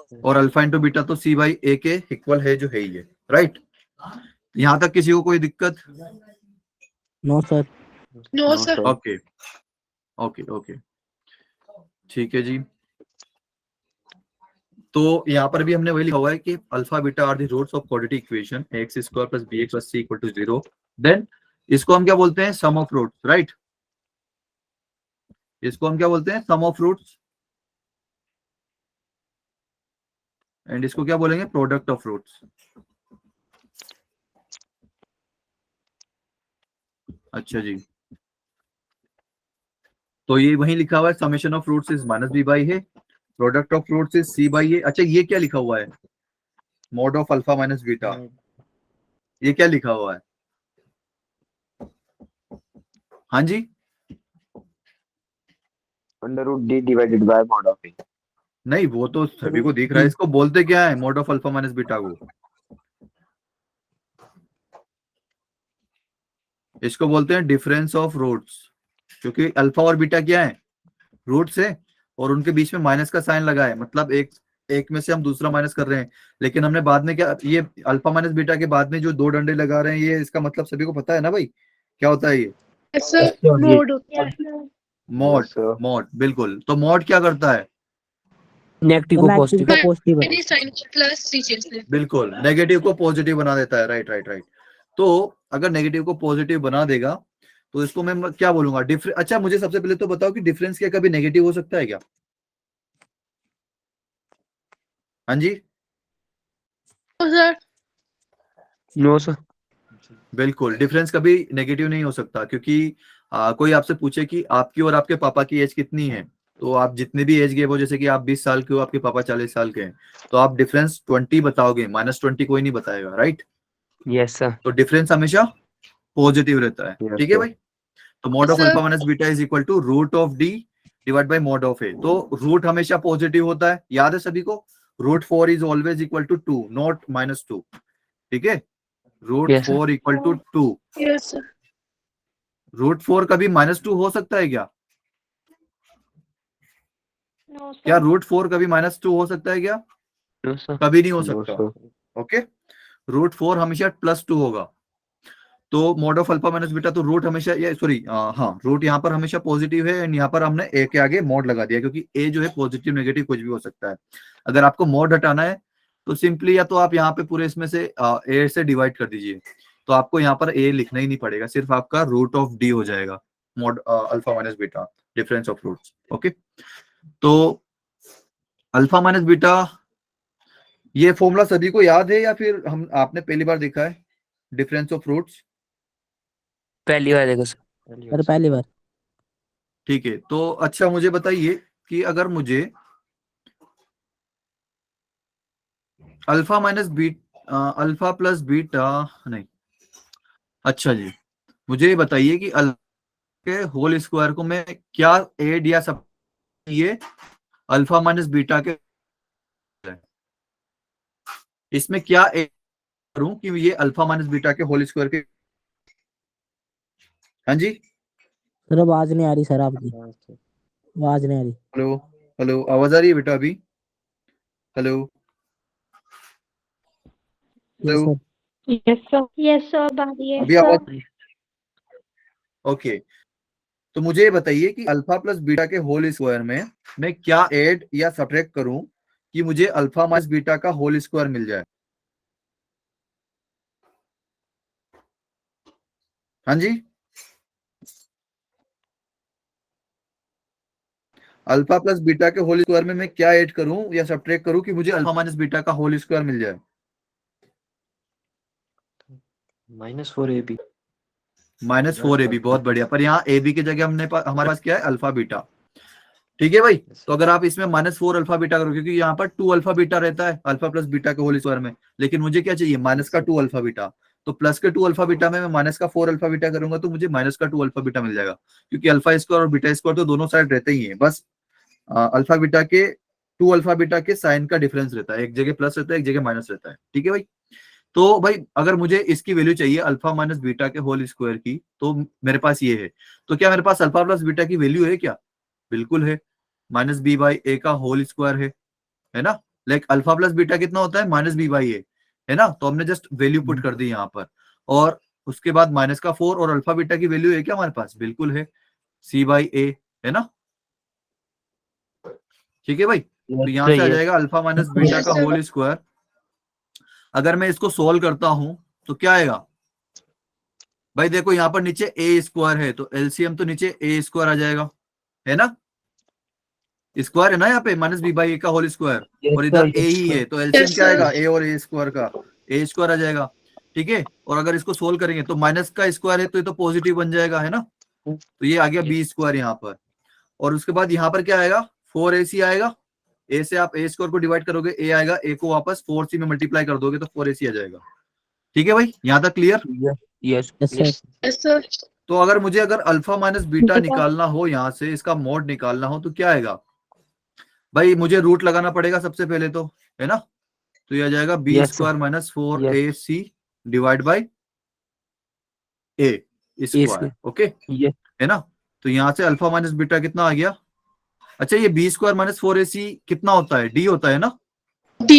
sir. और अल्फा इंटू बीटा तो सी बाई ए के इक्वल है, जो है ही है, राइट। यहां तक किसी को कोई दिक्कत? No, sir. No, sir. Okay okay okay, ठीक है जी। तो यहाँ पर भी हमने वही लिखा हुआ है कि alpha beta are the roots of quadratic equation x square plus B x plus C equal to 0। Then इसको हम क्या बोलते हैं? Sum of roots, right. इसको हम क्या बोलते हैं? Sum of roots. एंड इसको क्या बोलेंगे? Product of roots. अच्छा जी, तो ये वही लिखा हुआ है, summation of roots is minus b by है, product of roots is c by a. अच्छा, ये क्या लिखा हुआ है? Mod of alpha minus beta, ये क्या लिखा हुआ है? हाँ जी, under root D divided by mod of a. नहीं वो तो सभी को दिख रहा है। इसको बोलते क्या है? Mod of alpha minus beta को। इसको बोलते हैं डिफरेंस ऑफ रूट्स, क्योंकि अल्फा और बीटा क्या है, रूट्स है, और उनके बीच में माइनस का साइन लगा है, मतलब एक में से हम दूसरा माइनस कर रहे हैं। लेकिन हमने बाद में क्या, ये अल्फा माइनस बीटा के बाद में जो दो डंडे लगा रहे हैं, ये इसका मतलब सभी को पता है ना भाई, क्या होता है ये? यस सर, मोड होता है। मॉड। Yes, sir. मॉड, बिल्कुल। तो मॉड क्या करता है? नेगेटिव को नेगेटिव पॉजिटिव। का पॉजिटिव है। एनी साइन प्लस नीचे से। बिल्कुल, नेगेटिव को पॉजिटिव बना देता है। Right right right. तो अगर नेगेटिव को पॉजिटिव बना देगा तो इसको मैं क्या बोलूंगा, डिफरेंस। अच्छा, मुझे सबसे पहले तो बताओ कि डिफरेंस क्या कभी नेगेटिव हो सकता है क्या? हाँ जी, तो सर नो सर। बिल्कुल, डिफरेंस कभी नेगेटिव नहीं हो सकता, क्योंकि कोई आपसे पूछे कि आपकी और आपके पापा की एज कितनी है, तो आप जितने भी एज गैप हो, जैसे कि आप 20 साल के हो, आपके पापा 40 साल के हैं, तो आप डिफरेंस 20 बताओगे, -20 कोई नहीं बताएगा, राइट? Yes sir. तो डिफरेंस हमेशा पॉजिटिव रहता है। Yes, ठीक है sir. भाई। तो mod of Sir. Alpha minus beta is equal to root of D divide by mod of a. तो रूट हमेशा पॉजिटिव होता है, याद है सभी को? Root 4 is always equal to 2, not -2। ठीक है, root Yes, sir. 4 equal to 2। Yes sir, root 4 कभी -2 हो सकता है क्या? क्या रूट 4 कभी -2 हो सकता है क्या? No sir. कभी नहीं हो No, सकता। sir. ओके, रूट 4 हमेशा +2 होगा। तो mod of alpha minus beta, तो रूट हमेशा, ये सॉरी, हाँ, रूट यहाँ पर हमेशा पॉजिटिव है, एंड यहाँ पर हमने ए के आगे मॉड लगा दिया, क्योंकि ए जो है पॉजिटिव नेगेटिव कुछ भी हो सकता है। अगर आपको मॉड हटाना है तो सिंपली या तो आप यहाँ पे पूरे इसमें से ए से डिवाइड कर दीजिए, तो आपको यहाँ पर ए लिखना ही नहीं पड़ेगा, सिर्फ आपका रूट ऑफ डी हो जाएगा, mod alpha minus beta, difference of roots. Okay, तो अल्फा माइनस बीटा, ये फॉर्मूला सभी को याद है या फिर आपने पहली बार देखा है डिफरेंस ऑफ रूट्स? पहली बार देखो सर। सर पहली बार। ठीक है, तो अच्छा मुझे बताइए कि अगर मुझे alpha minus alpha plus beta, नहीं, अच्छा जी, मुझे ये बताइए कि अल्फा के होल स्क्वायर को मैं क्या ऐड या सब, ये अल्फा माइनस बीटा के, इसमें क्या ऐड करूं कि ये अल्फा माइनस बीटा के होल स्क्वायर के? हाँ जी, सर आवाज नहीं आ रही सर आपकी, आवाज नहीं आ रही। हेलो हेलो, आवाज आ रही है बेटा अभी? Hello yes hello, sir. Yes sir बारी है अभी आवाज? ओके, तो मुझे ये बताइए कि अल्फा प्लस बीटा के होल स्क्वायर में मैं क्या ऐड या सब्ट्रैक्ट करूं कि मुझे अल्फा माइनस बीटा का होल स्क्वायर मिल जाए? हाँ जी, अल्फा प्लस बीटा के होल स्क्वायर में मैं क्या ऐड करूं या सब्ट्रैक्ट करूं कि मुझे अल्फा माइनस बीटा का होल स्क्वायर मिल जाए? -4 AB। -4ab, बहुत बढ़िया। पर यहाँ ए बी की जगह हमारे पास क्या है, अल्फा बीटा। ठीक है भाई, तो अगर आप इसमें -4 अल्फा बीटा करो, क्योंकि यहाँ पर 2 अल्फा बीटा रहता है अल्फा प्लस बीटा के होल स्क्वायर में, लेकिन मुझे क्या चाहिए, माइनस का 2 अल्फा बीटा। तो प्लस के 2 अल्फा बीटा में मैं माइनस का 4 अल्फा बीटा करूंगा तो मुझे माइनस का 2 अल्फा बीटा मिल जाएगा, क्योंकि अल्फा स्क्वायर और बीटा स्क्वायर तो दोनों साइड रहते ही है, बस अल्फा बीटा के 2 अल्फा बीटा के साइन का डिफरेंस रहता है, एक जगह प्लस रहता है, एक जगह माइनस रहता है। ठीक है भाई, तो भाई अगर मुझे इसकी वैल्यू चाहिए अल्फा माइनस बीटा के होल स्क्वायर की, तो मेरे पास ये है। तो क्या मेरे पास अल्फा प्लस बीटा की वैल्यू है क्या? बिल्कुल है, -b/a का होल स्क्वायर है ना। लाइक अल्फा प्लस बीटा कितना होता है, -b/a, है ना। तो हमने जस्ट वैल्यू पुट कर दी यहाँ पर, और उसके बाद माइनस का 4, और अल्फा बीटा की वैल्यू है क्या हमारे पास? बिल्कुल है, c/a, है ना। ठीक है भाई, तो यहाँ से आ जाएगा अल्फा माइनस बीटा का होल स्क्वायर। अगर मैं इसको सोल्व करता हूं तो क्या आएगा भाई? देखो यहाँ पर नीचे ए स्क्वायर है, तो एलसीएम तो नीचे ए स्क्वायर आ जाएगा, है ना। स्क्वायर है ना यहाँ पे, -b/a का होल स्क्वायर, और इधर ए ही है, तो एलसीएम Yes, क्या sir. आएगा, ए और ए स्क्वायर का, ए स्क्वायर आ जाएगा। ठीक है, और अगर इसको सोल्व करेंगे तो माइनस का स्क्वायर है तो ये तो पॉजिटिव बन जाएगा, है ना। तो ये आ गया बी स्क्वायर यहाँ पर, और उसके बाद यहाँ पर क्या आएगा, 4ac आएगा। ए से आप ए स्क्वायर को डिवाइड करोगे, ए आएगा, ए को वापस 4c में मल्टीप्लाई कर दोगे तो 4ac आ जाएगा। ठीक है भाई, यहाँ तक clear? Yes yes sir. Yes sir, तो अगर मुझे अल्फा माइनस बीटा निकालना हो, यहाँ से इसका मोड निकालना हो, तो क्या आएगा भाई? मुझे रूट लगाना पड़ेगा सबसे पहले तो, है ना। तो ये आ जाएगा B Yes, square -4ac divide by A. Square, okay ये है ना। तो यहाँ से अल्फा माइनस बीटा कितना आ गया। अच्छा ये बी स्क्वायर माइनस 4ac कितना होता है, डी होता है ना, D.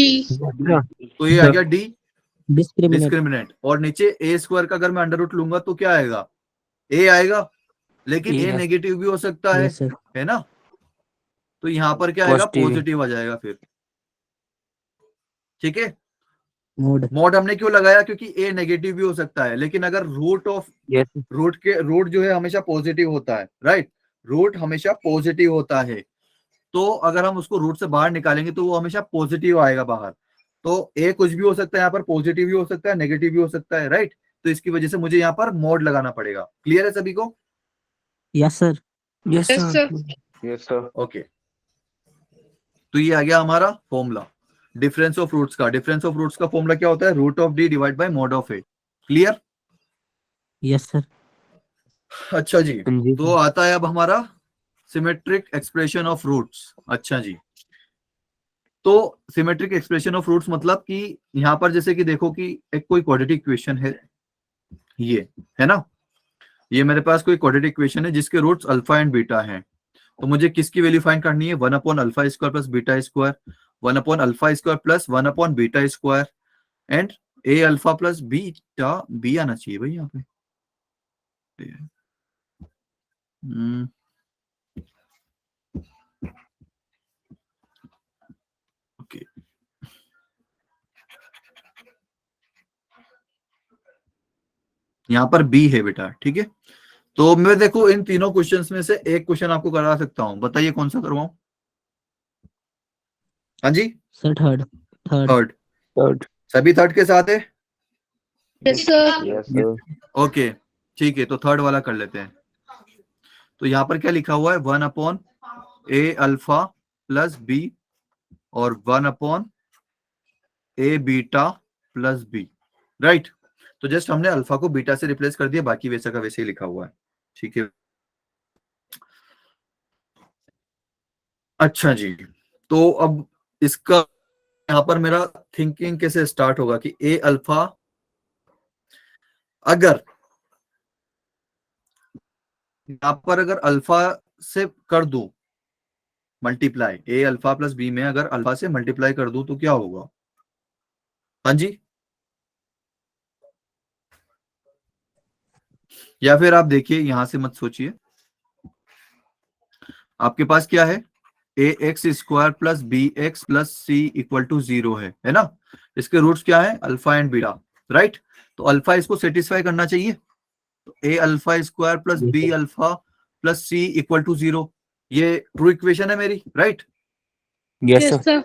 तो ये आ गया डी डिस्क्रिमिनेट डिस्क्रिमिनेंट। और नीचे ए स्क्वायर का अगर मैं अंडर रूट लूंगा तो क्या आएगा, ए आएगा, लेकिन A ए नेगेटिव भी हो सकता है यस सर है ना। तो यहाँ पर क्या आएगा, Positive. पॉजिटिव आ जाएगा फिर, ठीक है। मोड मॉड हमने क्यों लगाया, क्योंकि ए नेगेटिव भी हो सकता है, लेकिन अगर रूट ऑफ yes रूट जो है हमेशा पॉजिटिव होता है, राइट, रूट हमेशा पॉजिटिव होता है। तो अगर हम उसको रूट से बाहर निकालेंगे तो वो हमेशा पॉजिटिव आएगा बाहर। तो ए कुछ भी हो सकता है, यहाँ पर पॉजिटिव भी हो सकता है, नेगेटिव भी हो सकता है, राइट। तो इसकी वजह से मुझे यहाँ पर मॉड लगाना पड़ेगा। क्लियर है सभी को। Yes sir yes Yes, sir sir. Yes, sir. Okay तो ये आ गया हमारा फॉर्मूला डिफरेंस ऑफ रूट्स का। डिफरेंस ऑफ रूट्स का फॉर्मूला क्या होता है, root of D divide by mod of A. Clear. Yes sir अच्छा जी, हाँ जी तो आता है अब हमारा सिमेट्रिक एक्सप्रेशन ऑफ रूट्स। अच्छा जी, तो सिमेट्रिक एक्सप्रेशन ऑफ रूट्स मतलब कि यहाँ पर जैसे कि देखो कि एक कोई क्वाड्रेटिक इक्वेशन है, ये है ना, ये मेरे पास कोई क्वाड्रेटिक इक्वेशन है जिसके रूट्स अल्फा एंड बीटा हैं। तो मुझे किसकी वैल्यू फाइंड करनी है, 1 upon alpha square plus beta square, 1 upon alpha square plus 1 upon beta square and A alpha plus beta, B आना चाहिए भाई यहाँ पे। ओके यहाँ पर बी है बेटा, ठीक है। तो मैं देखो इन तीनों क्वेश्चंस में से एक क्वेश्चन आपको करा सकता हूं, बताइए कौन सा करवाऊं। हाँ जी, sir third third third, third सभी थर्ड के साथ है, Yes, sir. Yes, sir. Okay ठीक है। तो थर्ड वाला कर लेते हैं। तो यहाँ पर क्या लिखा हुआ है, 1 upon a alpha plus B और 1 अपॉन ए बीटा प्लस बी, राइट। तो जस्ट हमने अल्फा को बीटा से रिप्लेस कर दिया, बाकी वैसा का वैसे ही लिखा हुआ है, ठीक है। अच्छा जी, तो अब इसका यहाँ पर मेरा थिंकिंग कैसे स्टार्ट होगा कि ए अल्फा अगर यहाँ पर अगर अल्फा से कर दूं मल्टीप्लाई, ए अल्फा प्लस बी में अगर अल्फा से मल्टीप्लाई कर दूं तो क्या होगा। हाँ जी, या फिर आप देखिए यहां से मत सोचिए, आपके पास क्या है, a x square plus B x plus C equal to 0 है ना। इसके रूट्स क्या है, अल्फा एंड बीटा, राइट। तो अल्फा इसको सेटिस्फाई करना चाहिए, तो a alpha square plus b alpha plus C equal to 0, ये ट्रू इक्वेशन है मेरी, right. yes Yes, sir sir.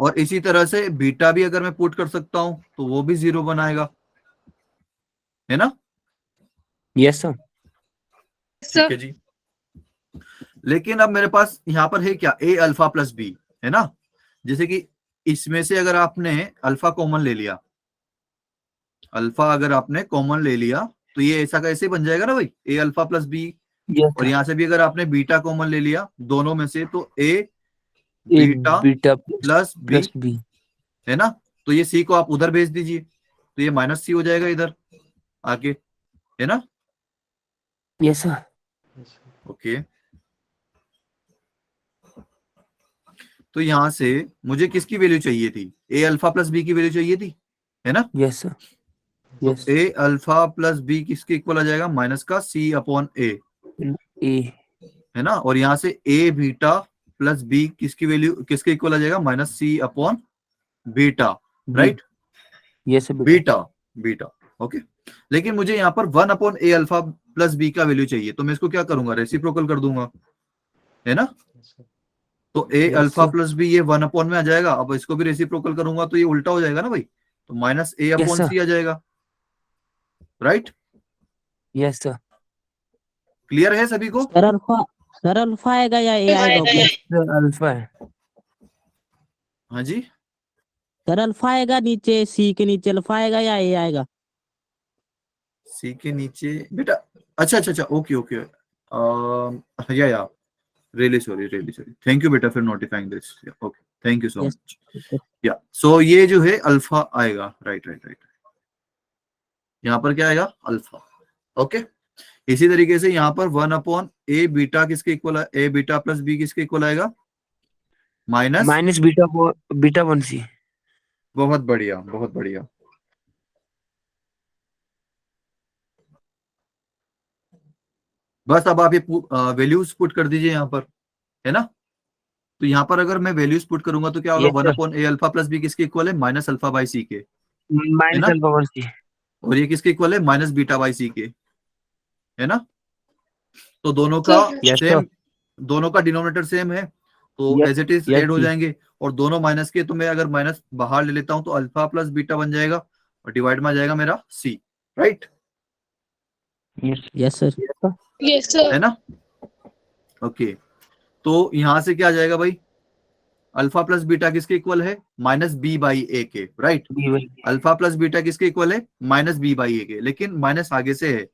और इसी तरह से बीटा भी अगर मैं पुट कर सकता हूं तो वो भी 0 बनाएगा, है ना। yes sir Yes, ठीक sir. है जी, लेकिन अब मेरे पास यहाँ पर है क्या, ए अल्फा प्लस बी, है ना। जैसे कि इसमें से अगर आपने अल्फा कॉमन ले लिया, अल्फा अगर आपने कॉमन ले लिया तो ये ऐसा का ऐसे बन जाएगा ना भाई, ए अल्फा प्लस बी। yes और sir यहाँ से भी अगर आपने बीटा कॉमन ले लिया दोनों में से तो A A beta beta plus B, plus B है ना। तो ये सी को आप उधर भेज दीजिए, तो ये माइनस सी हो जाएगा इधर आके, है ना। yes sir ओके तो यहां से मुझे किसकी वैल्यू चाहिए थी, ए अल्फा प्लस बी की वैल्यू चाहिए थी, है ना। yes sir तो yes ए अल्फा प्लस बी किसके इक्वल आ जाएगा, माइनस का सी अपॉन ए, A है ना। और यहाँ से ए बीटा प्लस बी किसकी वैल्यू किसके इक्वल आ जाएगा, minus c upon beta, right. yes sir beta beta beta okay. लेकिन मुझे यहाँ पर 1 upon a alpha plus b का वैल्यू चाहिए, तो मैं इसको क्या करूंगा, रेसिप्रोकल कर दूंगा, है ना। तो A Yes, alpha sir. Plus B ये 1 अपॉन में आ जाएगा, अब इसको भी रेसिप्रोकल करूंगा तो ये उल्टा हो जाएगा ना भाई, तो माइनस ए Yes, अपॉन sir. सी आ जाएगा, राइट। yes sir क्लियर है सभी को। सर अल्फा आएगा या ए आएगा ऊपर sir alpha है हाँ जी, सर अल्फा आएगा नीचे सी के नीचे अल्फा आएगा या ए आएगा सी के नीचे बेटा, अच्छा अच्छा अच्छा ओके ओके, या रियली सॉरी थैंक यू बेटा for notifying this, okay thank you so Yes. Much. या सो ये जो है अल्फा आएगा, राइट, यहाँ पर क्या आएगा, अल्फा, ओके। इसी तरीके से यहाँ पर 1/a बीटा किसके इक्वल है, a बीटा प्लस b किसके इक्वल आएगा, माइनस, माइनस बीटा 1c। बहुत बढ़िया बहुत बढ़िया। बस अब आप ये वैल्यूज पुट कर दीजिए यहाँ पर, है ना। तो यहाँ पर अगर मैं वैल्यूज पुट करूंगा तो क्या होगा, Yes, sir. 1/a alpha plus B किसके इक्वल है, माइनस अल्फा बाई सी के, है माइनस ना। Alpha 1c। और ये किसके इक्वल है, माइनस बीटा बाई सी के, है ना। तो दोनों का Yes, सेम, sir. दोनों का डिनोमिनेटर सेम है, तो Yes, as it is yes, add हो जी। जाएंगे। और दोनों माइनस के, तो मैं अगर माइनस बाहर ले लेता हूं तो अल्फा प्लस बीटा बन जाएगा और डिवाइड में आ जाएगा मेरा c, right, yes sir. Yes, sir. है ना। ओके, तो यहां से क्या आ जाएगा भाई, अल्फा प्लस बीटा किसके इक्वल है, माइनस बी बाई ए के, राइट। अल्फा प्लस बीटा किसके इक्वल है, माइनस बी बाई ए के, लेकिन माइनस आगे से है,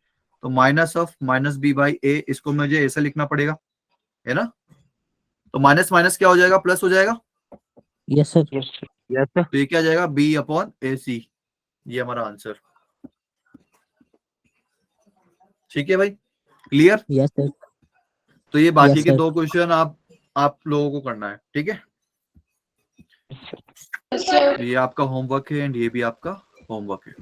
तो minus of minus b by a, इसको मुझे ऐसा लिखना पड़ेगा, है ना। तो माइनस माइनस क्या हो जाएगा, प्लस हो जाएगा। Yes sir. Yes sir. तो ये क्या आ जाएगा, बी अपॉन ए सी, ये हमारा आंसर। ठीक है भाई, क्लियर। Yes sir. तो ये बाकी Yes, के sir. 2 क्वेश्चन आप लोगों को करना है, ठीक है। Yes, sir. ये आपका होमवर्क है एंड ये भी आपका होमवर्क है।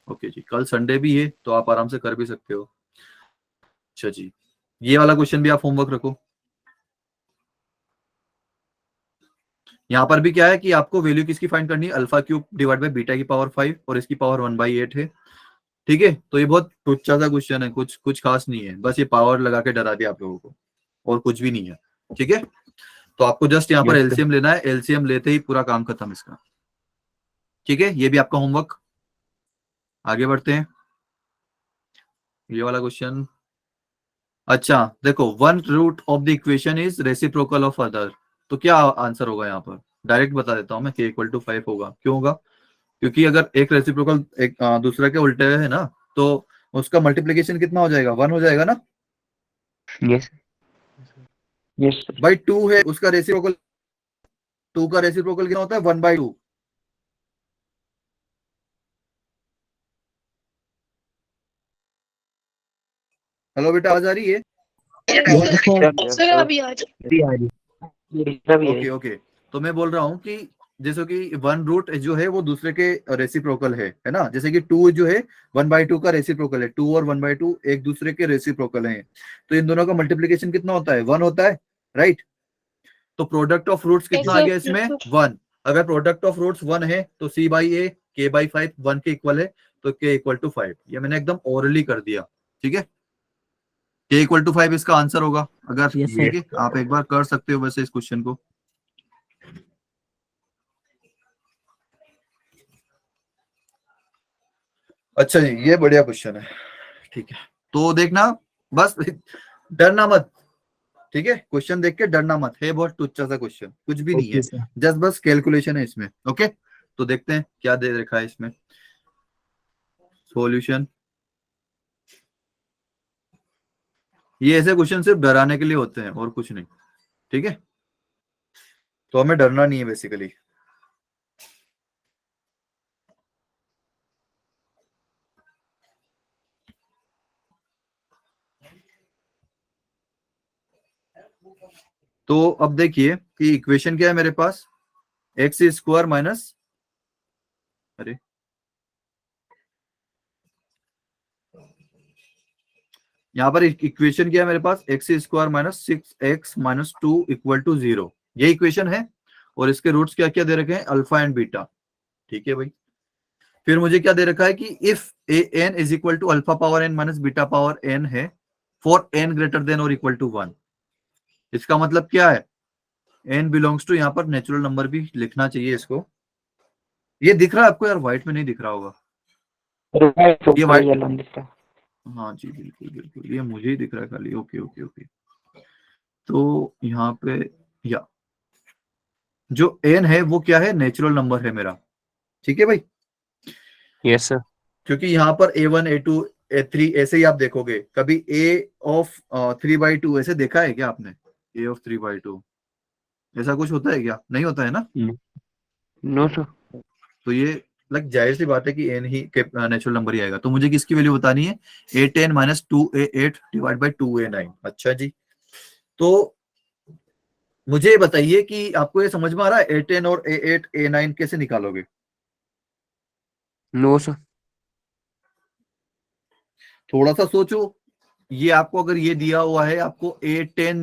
ओके जी, कल संडे भी है तो आप आराम से कर भी सकते हो। अच्छा जी, ये वाला क्वेश्चन भी आप होमवर्क रखो। यहाँ पर भी क्या है कि आपको वैल्यू किसकी फाइंड करनी है, alpha cube divide by beta की पावर 5 और इसकी पावर 1/8 है, ठीक है। तो ये बहुत टुच्चा सा क्वेश्चन है, कुछ खास नहीं है, बस ये पावर लगा के डरा दिया आप लोगों को, और कुछ भी नहीं है, ठीक है। तो आपको जस्ट यहाँ पर Yes, sir. एलसीएम लेना है, एलसीएम लेते ही पूरा काम खत्म इसका, ठीक है। ये भी आपका होमवर्क। आगे बढ़ते हैं, ये वाला क्वेश्चन। अच्छा देखो, 1 root of the equation is reciprocal of other, तो क्या आंसर होगा यहाँ पर, डायरेक्ट बता देता हूं मैं, k इक्वल टू 5 होगा। क्यों होगा, क्योंकि अगर एक रेसिप्रोकल एक दूसरा के उल्टे है ना, तो उसका मल्टीप्लीकेशन कितना हो जाएगा, 1 हो जाएगा ना। Yes. Yes, sir. भाई 2 है, उसका रेसिप्रोकल, 2 का रेसिप्रोकल कितना होता है, 1/2। हेलो बेटा, आवाज आ रही है। Yes, sir. Sir, अभी आज ओके ओके, तो मैं बोल रहा हूँ कि जैसे कि 1 रूट जो है वो दूसरे के रेसिप्रोकल है ना। जैसे कि 2 जो है 1/2 का रेसिप्रोकल है, 2 और 1/2 एक दूसरे के रेसिप्रोकल हैं, तो इन दोनों का मल्टीप्लीकेशन कितना होता है, 1 होता है, राइट। तो प्रोडक्ट ऑफ रूट्स कितना आ गया इसमें, 1। अगर प्रोडक्ट ऑफ रूट्स 1 है तो c by A, k by 5 1 के इक्वल है, तो k इक्वल टू 5। ये मैंने एकदम ओरली कर दिया, ठीक है। k इक्वल टू 5 इसका आंसर होगा। अगर Yes, sir. ठीक है, आप एक बार कर सकते हो वैसे इस क्वेश्चन को। अच्छा जी, ये बढ़िया क्वेश्चन है, ठीक है। तो देखना, बस डरना मत, ठीक है। क्वेश्चन देख के डरना मत, है बहुत टुच्चा सा क्वेश्चन, कुछ भी नहीं है, Okay, sir. जस्ट बस कैलकुलेशन है इसमें। ओके, तो देखते हैं क्या दे रखा है इसमें सॉल्यूशन। ये ऐसे क्वेश्चन सिर्फ डराने के लिए होते हैं और कुछ नहीं, ठीक है। तो हमें डरना नहीं है बेसिकली। तो अब देखिए कि इक्वेशन क्या है मेरे पास, एक्स स्क्वायर माइनस, अरे यहाँ पर इक्वेशन क्या है मेरे पास, x square minus 6x minus 2 equal to 0, ये इक्वेशन है। और इसके रूट्स क्या क्या दे रखे हैं, अल्फा एंड बीटा, ठीक है भाई। फिर मुझे क्या दे रखा है कि if A N is equal to alpha power N minus beta power N है फॉर एन ग्रेटर देन और इक्वल टू 1। इसका मतलब क्या है, एन बिलोंग्स टू, यहाँ पर नेचुरल नंबर भी लिखना चाहिए इसको। ये दिख रहा है आपको यार, व्हाइट में नहीं दिख रहा होगा ये व्हाइट, हाँ जी बिल्कुल बिल्कुल, ये मुझे ही दिख रहा है खाली। ओके ओके ओके, तो यहाँ पे या जो एन है वो क्या है, नेचुरल नंबर है मेरा, ठीक है भाई। Yes, sir. क्योंकि यहाँ पर a1 a2 a3 ऐसे ही आप देखोगे, कभी a ऑफ 3/2 ऐसे देखा है क्या आपने, a ऑफ 3/2 ऐसा कुछ होता है क्या, नहीं होता है ना। No, sir. तो ये लाइक जाहिर सी बात है कि n ही नेचुरल नंबर ही आएगा, तो मुझे किसकी वैल्यू बतानी है, a10 minus 2a8 divide by 2a9। अच्छा जी, तो मुझे बताइए कि आपको ये समझ में आ रहा है a10 और a8 a9 कैसे निकालोगे? No sir. थोड़ा सा सोचो, ये आपको अगर ये दिया हुआ है आपको a10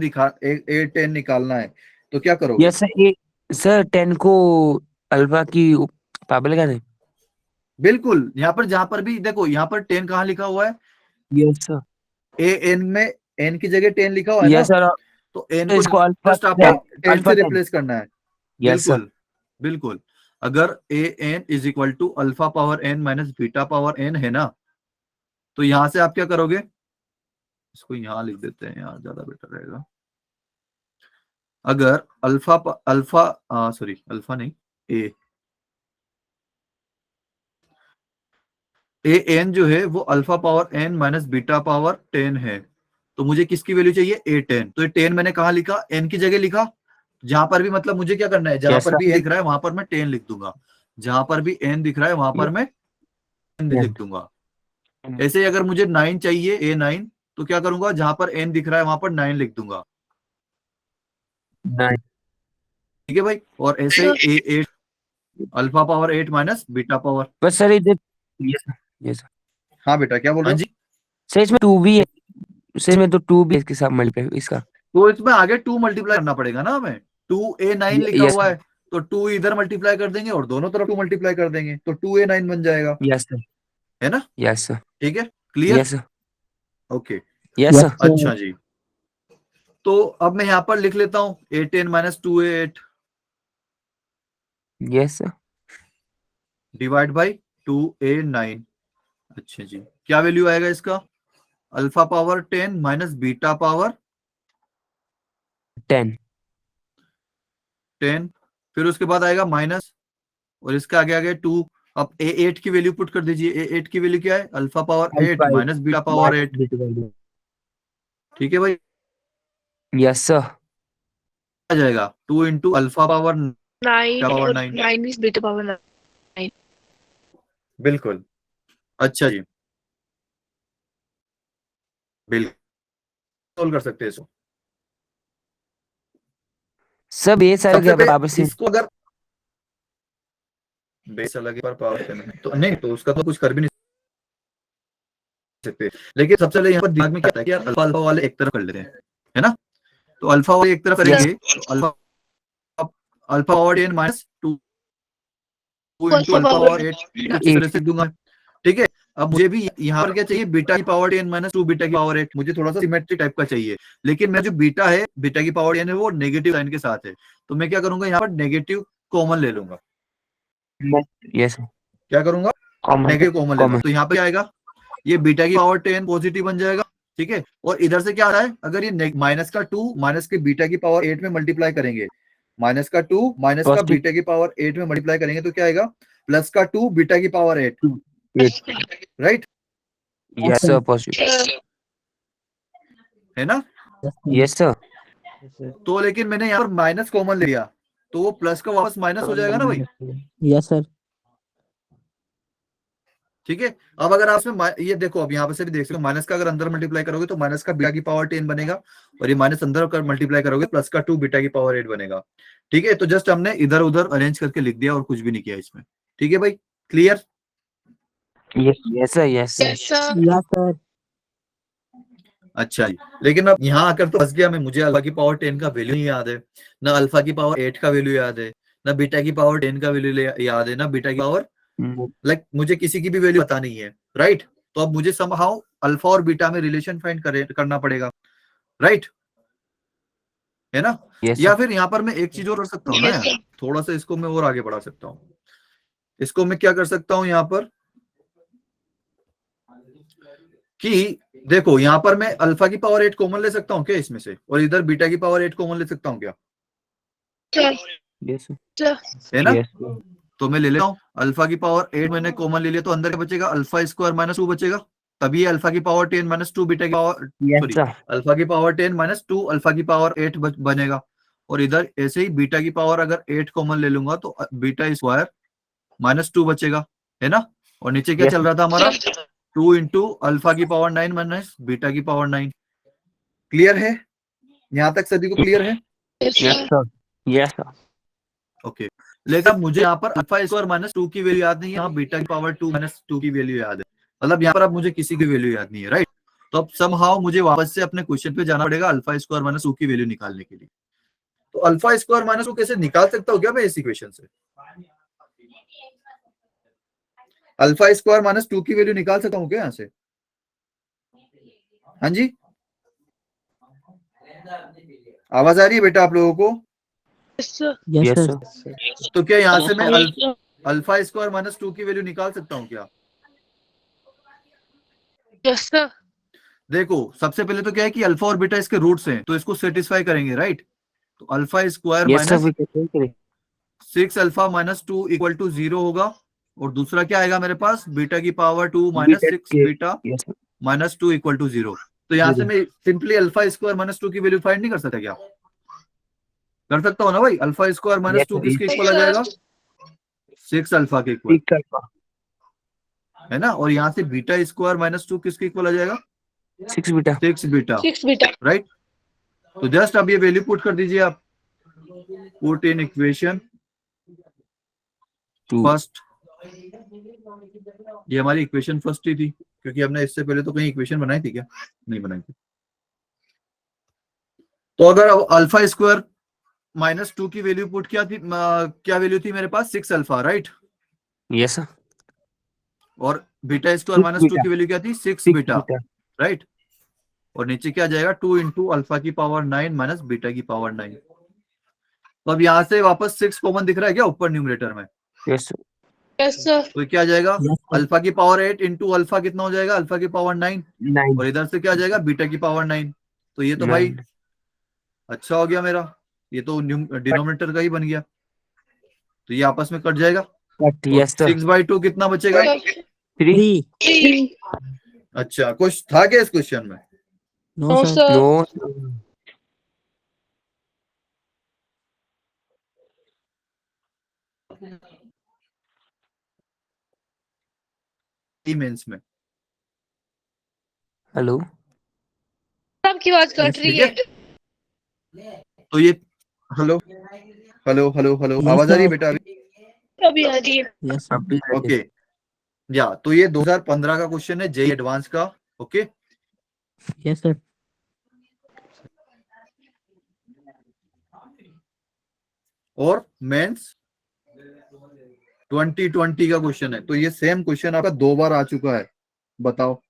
निकालना है तो क्या करोगे? यस सर, ये सर 10 को अल्फा की पावर लगा दें। बिल्कुल, यहाँ पर जहां पर भी देखो, यहाँ पर 10 कहाँ लिखा हुआ है, यस सर। an में n की जगह 10 लिखा हुआ है ना, यस सर, तो n को इसको अल्फा जस्ट आपको 10 अल्फा से 10। रिप्लेस करना है। Yes sir. बिल्कुल बिल्कुल, अगर an is equal to alpha power n minus beta power n है ना, तो यहां से आप क्या करोगे, इसको यहां लिख देते हैं, यार ज्यादा बेटर रहेगा। अगर अल्फा नहीं, an जो है वो alpha power n minus beta power 10 है, तो मुझे किसकी वैल्यू चाहिए, a10। तो ये 10 मैंने कहा लिखा, n की जगह लिखा, जहां पर भी मतलब मुझे क्या करना है, जहां Yes, पर sir. भी n दिख रहा है वहां पर मैं 10 लिख दूंगा, जहां पर भी n दिख रहा है वहां पर मैं 10 लिख दूंगा। ऐसे ही अगर मुझे 9 चाहिए, a9, तो क्या करूंगा, जहां पर n दिख रहा है वहां पर 9 लिख दूंगा। 9। ठीक है भाई, और ऐसे ही a8 alpha power 8 minus beta power. बस सर इधर। Yes sir. Yes sir. हाँ बेटा, क्या बोल रहे हो? सर इसमें 2 भी है, इसमें तो 2 भी है इसके साथ मल्टीप्लाई इसका। तो इसमें आगे 2 मल्टीप्लाई करना पड़ेगा ना हमें, 2a9 लिखा Yes, हुआ है, तो 2 इधर मल्टीप्लाई कर देंगे और दोनों तरफ 2 मल्टीप्लाई कर देंगे, तो 2a9 बन जाएगा, यस सर। है ना? Yes sir. ठीक है, clear? Yes sir. Okay, yes sir. अच्छा जी, तो अब मैं यहाँ पर लिख लेता हूँ a10 minus 2a8 yes sir. Divide by 2a9। अच्छा जी, क्या वैल्यू आएगा इसका, alpha power 10 minus beta power 10। 10, फिर उसके बाद आएगा माइनस, और इसका आगे आगे 2। अब a8 की वैल्यू पुट कर दीजिए, a8 की वैल्यू क्या है, alpha power 8 minus beta power 8। ठीक है भाई, यस सर। आ जाएगा 2 इंटू अल्फा पावर 9 पावर और 9। 9 is beta power 9. बिल्कुल, अच्छा जी, बिल्कुल सोल्व कर सकते हैं इसको। सब ये सारे सबसे क्या पहले पावर से। इसको अगर बेस अलग पर पावर से नहीं, तो नहीं, तो उसका तो कुछ कर भी नहीं सकते, लेकिन सबसे पहले यहाँ पर दिमाग में क्या आता है कि यार अल्फा अल्फा वाले एक तरफ कर लेते हैं, है ना? तो अल्फा वाले एक तरफ करेंगे, तो alpha power 10 minus 2 into alpha power 8 इस तरह से दूंगा। ठीक है, अब मुझे भी यहाँ पर क्या चाहिए, बीटा की पावर 10 माइनस 2 बीटा की पावर 8। मुझे थोड़ा सा सिमेट्रिक टाइप का चाहिए, लेकिन मैं जो बीटा है, बीटा की पावर 10 है, वो नेगेटिव साइन के साथ है, तो मैं क्या करूंगा, यहाँ पर नेगेटिव कॉमन ले लूंगा। Yes sir. क्या करूंगा, नेगेटिव कॉमन लेगा, तो यहाँ पे क्या आएगा, ये बीटा की पावर 10 पॉजिटिव बन जाएगा। ठीक है, और इधर से क्या आ रहा है, अगर ये माइनस का 2 माइनस के बीटा की पावर 8 में मल्टीप्लाई करेंगे, माइनस का 2 माइनस का बीटा की पावर 8 में मल्टीप्लाई करेंगे, तो क्या आएगा, प्लस का 2 बीटा की power 8, right? Yes sir positive. है ना? Yes sir. तो लेकिन मैंने यहाँ पर माइनस कॉमन ले लिया, तो वो प्लस का वापस माइनस हो जाएगा ना भाई। Yes sir. ठीक है, अब अगर आप इसमें ये देखो, अब यहाँ पे से भी देख सकते हो, माइनस का अगर अंदर मल्टीप्लाई करोगे तो माइनस का बीटा की पावर 10 बनेगा, और ये माइनस अंदर कर मल्टीप्लाई करोगे प्लस का 2 बीटा की पावर 8 बनेगा। ठीक है, तो जस्ट हमने इधर उधर अरेंज करके लिख दिया और कुछ भी नहीं किया इसमें। ठीक है भाई, clear? Yes sir. Yes sir. Yes, sir. Yes sir. अच्छा जी, लेकिन अब यहाँ आकर तो फंस गया मैं, मुझे अल्फा की पावर 10 का वैल्यू नहीं याद है, ना अल्फा की पावर 8 का वैल्यू याद है, ना बीटा की पावर 10 का वैल्यू याद है, ना बीटा की पावर, लाइक मुझे किसी की भी वैल्यू पता नहीं है, राइट? तो अब मुझे समहाउ अल्फा और बीटा में रिलेशन फाइंड करना पड़ेगा, राइट? है ना? Yes, या sir. फिर यहाँ पर मैं एक चीज और कर सकता हूँ ना Yes, यार, थोड़ा सा इसको मैं और आगे बढ़ा सकता हूँ। इसको मैं क्या कर सकता हूँ यहाँ पर, कि देखो यहाँ पर मैं अल्फा की पावर 8 कॉमन ले सकता हूँ क्या इसमें से, और इधर बीटा की पावर 8 कॉमन ले सकता हूँ क्या, sir. Yes Sir. है ना? यस तो मैं ले लेता हूँ, अल्फा की पावर 8 मैंने कॉमन ले लिया, तो अंदर क्या बचेगा, अल्फा स्क्वायर माइनस 2 बचेगा, तभी अल्फा की पावर 10 माइनस 2 बीटा की पावर, यस सर। अल्फा की पावर 10 माइनस 2 अल्फा की पावर 8 बनेगा, और इधर ऐसे ही बीटा की पावर अगर 8 कॉमन ले लूंगा तो बीटा स्क्वायर माइनस 2 बचेगा, है ना। और नीचे क्या Yes, चल रहा था हमारा 2 इंटू अल्फा की पावर 9 माइनस बीटा की पावर 9। क्लियर है, यहां तक सभी को क्लियर है? Yes, yes, sir. sir. Yes, sir. Okay, लेकिन अब मुझे यहाँ पर अल्फा स्क्वायर माइनस 2 की वैल्यू याद नहीं है, यहाँ बीटा की पावर 2 माइनस 2 की वैल्यू याद है, मतलब यहाँ पर अब मुझे किसी की वैल्यू याद नहीं है, राइट। तो अब समहाउ मुझे वापस से अपने क्वेश्चन पे जाना पड़ेगा अल्फा स्क्वायर माइनस 2 की वैल्यू निकालने के लिए। तो अल्फा स्क्वायर माइनस 2 कैसे निकाल सकता हूँ क्या मैं इस इक्वेशन से? अल्फा स्क्वायर माइनस 2 की वैल्यू निकाल सकता हूँ क्या यहाँ से? हाँ जी, आवाज आ रही है बेटा आप लोगों को? Yes, sir. Yes Yes, sir. sir. तो क्या यहाँ से मैं Yes, sir. Alpha square minus 2 की वैल्यू निकाल सकता हूँ क्या? Yes, sir. देखो सबसे पहले तो क्या है कि अल्फा और बीटा इसके रूट्स हैं, तो इसको सेटिस्फाई करेंगे, राइट। तो alpha square Yes, sir. Minus We can take it. 6 alpha minus 2 equal to 0 होगा। और दूसरा क्या आएगा मेरे पास, बीटा की power 2 minus Beta 6 K. Beta Yes, sir. Minus 2 equal to 0। तो यहाँ से Zero. मैं सिंपली अल्फा स्क्वायर माइनस 2 की वैल्यू फाइंड नहीं कर सकता क्या? कर सकता हूँ ना भाई। Alpha square minus Yes, 2 sir. किसके Yes, इक्वल आ जाएगा? sir. 6 अल्फा के इक्वल, 6 alpha. है ना। और यहाँ से बीटा स्क्वायर माइनस 2 किसके इक्वल आ जाएगा? 6 beta. 6 beta, 6 beta. राइट। तो जस्ट अब ये वैल्यू पुट कर दीजिए आप, पुट इन इक्वेशन 2. फर्स्ट। ये हमारी इक्वेशन फर्स्ट ही थी, क्योंकि हमने इससे पहले तो कहीं इक्वेशन बनाई थी क्या? नहीं बनाई थी। तो अगर अब अल्फा स्क्वायर माइनस 2 की वैल्यू पुट क्या थी, क्या वैल्यू थी मेरे पास? 6 अल्फा, राइट। Yes, sir. और बीटा स्क्वायर 6 माइनस 2 beta. की वैल्यू क्या थी? 6 6 बीटा, beta. राइट। और नीचे क्या जाएगा? 2 इंटू अल्फा की पावर 9 माइनस बीटा की पावर 9। तो अब यहाँ से वापस 6 कॉमन दिख रहा है क्या ऊपर न्यूमरेटर में? Yes, sir. Yes, sir. तो क्या आ जाएगा? Yes sir. अल्फा की पावर 8 इंटू अल्फा कितना हो जाएगा? अल्फा की पावर 9। 9. और इधर से क्या आ जाएगा? बीटा की पावर 9। तो ये तो भाई 9. अच्छा हो गया मेरा, ये तो डिनोमिनेटर का ही बन गया। तो ये आपस में कट जाएगा। But yes, sir. 6/2 कितना बचेगा? 3. 3। अच्छा, कुछ था क्या इस क्वेश्चन में? No No, sir. sir. No, sir. Mains में Hello. आपकी आवाज कट Yes, रही ठीक है। है। तो ये hello hello hello hello, Yes, आवाज आ रही है sir. बेटा अभी? अभी आ रही है। Yes sir. अभी ओके, या तो ये 2015 का क्वेश्चन है, जेई एडवांस का। Okay, yes sir. और मेंस 2020 का क्वेश्चन है। तो ये सेम क्वेश्चन आपका 2 बार आ चुका है, बताओ।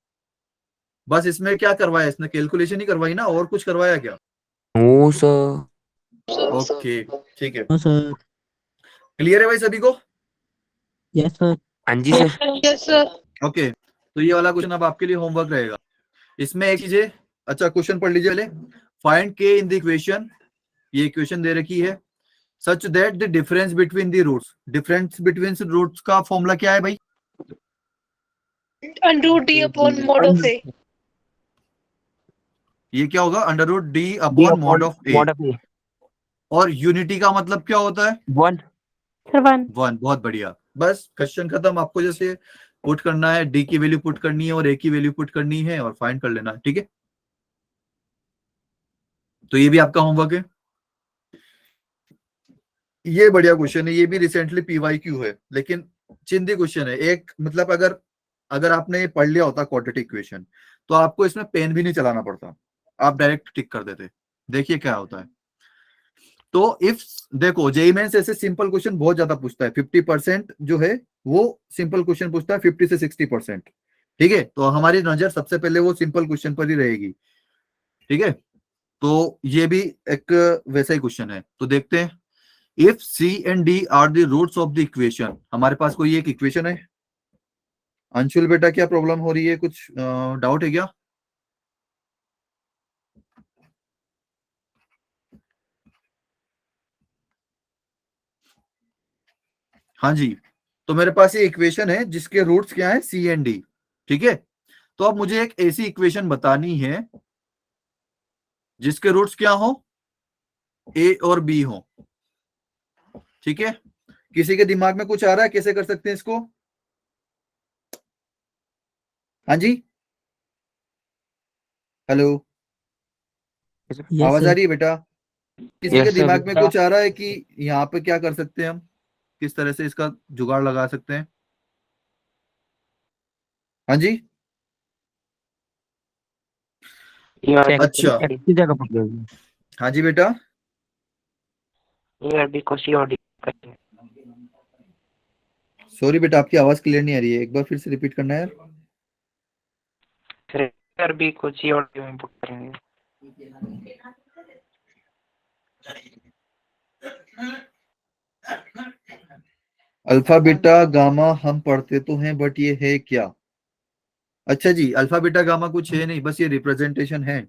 बस इसमें क्या करवाया इसने? कैलकुलेशन ही करवाई ना, और कुछ करवाया क्या? No, sir. ओके, ठीक है, नो सर। क्लियर है भाई सभी को? Yes sir. हाँ जी सर. Yes, sir. ओके, तो ये वाला क्वेश्चन अब आपके लिए होमवर्क रहेगा। इसमें एक चीज है, अच्छा क्वेश्चन पढ़ लीजिए पहले। Find K in the equation, ये इक्वेशन दे रखी है, such that the difference between the roots. Difference between roots का फॉर्मूला क्या है भाई? Undo D upon mod of A. ये क्या होगा? Under root D D upon upon mod of A. mod of A. और यूनिटी का मतलब क्या होता है? 1. Sir, 1. 1। बहुत बढ़िया, बस क्वेश्चन खत्म। आपको जैसे पुट करना है, डी की वैल्यू पुट करनी है और ए की वैल्यू पुट करनी है और फाइंड कर लेना है, ठीक है। तो ये भी आपका होमवर्क है। ये बढ़िया क्वेश्चन है, ये भी रिसेंटली पीवाईक्यू है, लेकिन चिंदी क्वेश्चन है। एक मतलब अगर आपने ये पढ़ लिया होता क्वाड्रेटिक इक्वेशन, तो आपको इसमें पेन भी नहीं चलाना पड़ता, आप डायरेक्ट टिक कर देते। देखिए क्या होता है। तो इफ देखो, जेईई मेंस ऐसे सिंपल क्वेश्चन बहुत ज्यादा पूछता है। 50% जो है वो सिंपल क्वेश्चन पूछता है, 50 से 60%, ठीक है। तो हमारी नजर सबसे पहले वो सिंपल क्वेश्चन पर ही रहेगी, ठीक है। तो ये भी एक वैसा ही क्वेश्चन है। तो देखते हैं, if C and D are the roots of the equation. हमारे पास कोई एक इक्वेशन है। अंशुल बेटा क्या प्रॉब्लम हो रही है? कुछ डाउट है क्या? हाँ जी, तो मेरे पास ये इक्वेशन है जिसके रूट्स क्या है? सी एंड डी, ठीक है। तो अब मुझे एक ऐसी इक्वेशन बतानी है जिसके रूट्स क्या हो? ए और बी हो, ठीक है। किसी के दिमाग में कुछ आ रहा है कैसे कर सकते हैं इसको? हाँ जी, हेलो, Yes, आवाज आ sir. रही है बेटा? किसी Yes, के sir. दिमाग में कुछ आ रहा है कि यहाँ पे क्या कर सकते हैं हम, किस तरह से इसका जुगाड़ लगा सकते हैं? हाँ जी, अच्छा, की जगह पर गई। हाँ जी बेटा, ARB को COD करते हैं। सॉरी बेटा आपकी आवाज क्लियर नहीं आ रही है, एक बार फिर से रिपीट करना है यार। फिर ARB को COD में इनपुट करेंगे। अल्फा बीटा गामा हम पढ़ते तो हैं बट ये है क्या? अच्छा जी, अल्फा बीटा गामा कुछ है नहीं, बस ये रिप्रेजेंटेशन है।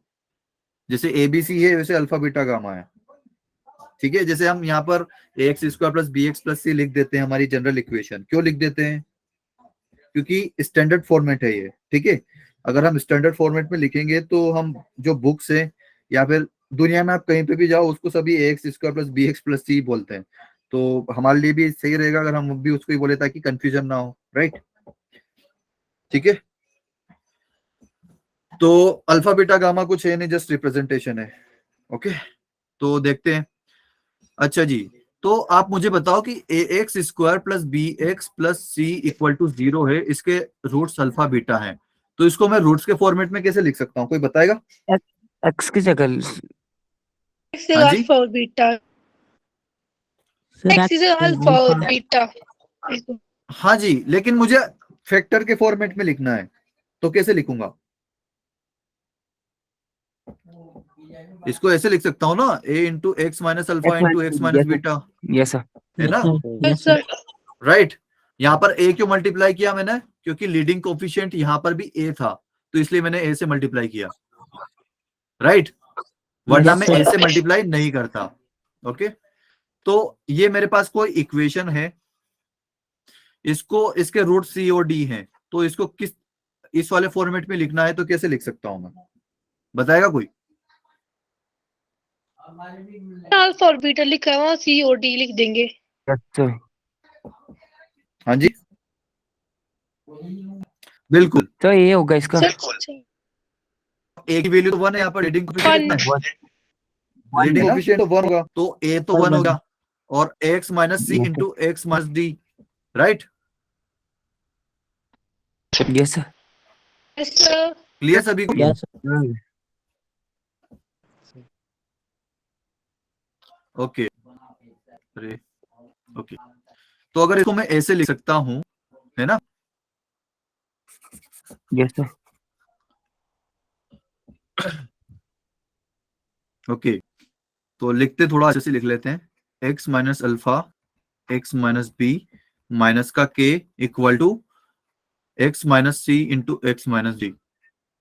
जैसे एबीसी है वैसे अल्फा बीटा गामा है, ठीक है। जैसे हम यहाँ पर ax square plus B x plus c लिख देते हैं हमारी जनरल इक्वेशन, क्यों लिख देते हैं? क्योंकि स्टैंडर्ड फॉर्मेट है ये, ठीक है। अगर हम स्टैंडर्ड फॉर्मेट में लिखेंगे तो हम जो बुक्स है या फिर दुनिया में आप कहीं पे भी जाओ उसको सभी ax square plus B x plus c बोलते हैं। तो हमारे लिए भी सही रहेगा अगर हम भी उसको ही बोले ताकि कंफ्यूजन ना हो, राइट? ठीक है, तो अल्फा बीटा गामा कुछ है नहीं, जस्ट रिप्रेजेंटेशन है। ओके, तो देखते हैं। अच्छा जी, तो आप मुझे बताओ कि a x square plus B x plus C equal to 0 है, इसके रूट्स अल्फा बीटा हैं, तो इसको मैं रूट्स के फॉर्मेट में कैसे लिख सकता हूँ, कोई बताएगा? X की जगह X is हाँ जी, alpha or beta. Sir, X is alpha or beta. हाँ जी, लेकिन मुझे फैक्टर के फॉर्मेट में लिखना है, तो कैसे लिखूंगा? इसको ऐसे लिख सकता हूँ ना, a into x minus alpha into x minus beta, yes sir. है ना? Yes, sir. राइट, यहाँ पर a क्यों मल्टीप्लाई किया मैंने? क्योंकि लीडिंग कोफिशिएंट यहाँ पर भी a था, तो इसलिए मैंने a से मल्टीप्लाई किया, राइट? वरना मैं a से मल्टीप्लाई नहीं करता। ओके, तो ये मेरे पास कोई इक्वेशन है, इसको इसके रूट सी और डी हैं, तो इसको किस इस वाले फॉर्मेट में लिखना है तो कैसे लिख सकता हूं मैं, बताएगा कोई? Alpha और beta लिखा है वहाँ C और D लिख देंगे. Yes sir. हाँ जी, बिल्कुल, तो ये होगा इसका Sir, a की वैल्यू तो 1 है, यहाँ पर लीडिंग कोफिशिएंट कितना है? लीडिंग कोफिशिएंट तो 1 होगा, तो a तो 1 होगा और x माइनस सी into x minus d, right? Yes sir. yes, sir. Clear सभी को? Yes, ओके, अरे ओके, तो अगर इसको मैं ऐसे लिख सकता हूं, है ना? Yes sir. ओके, तो लिखते थोड़ा अच्छे से लिख लेते हैं, x minus alpha x minus B minus का k equal to x minus C into x minus D.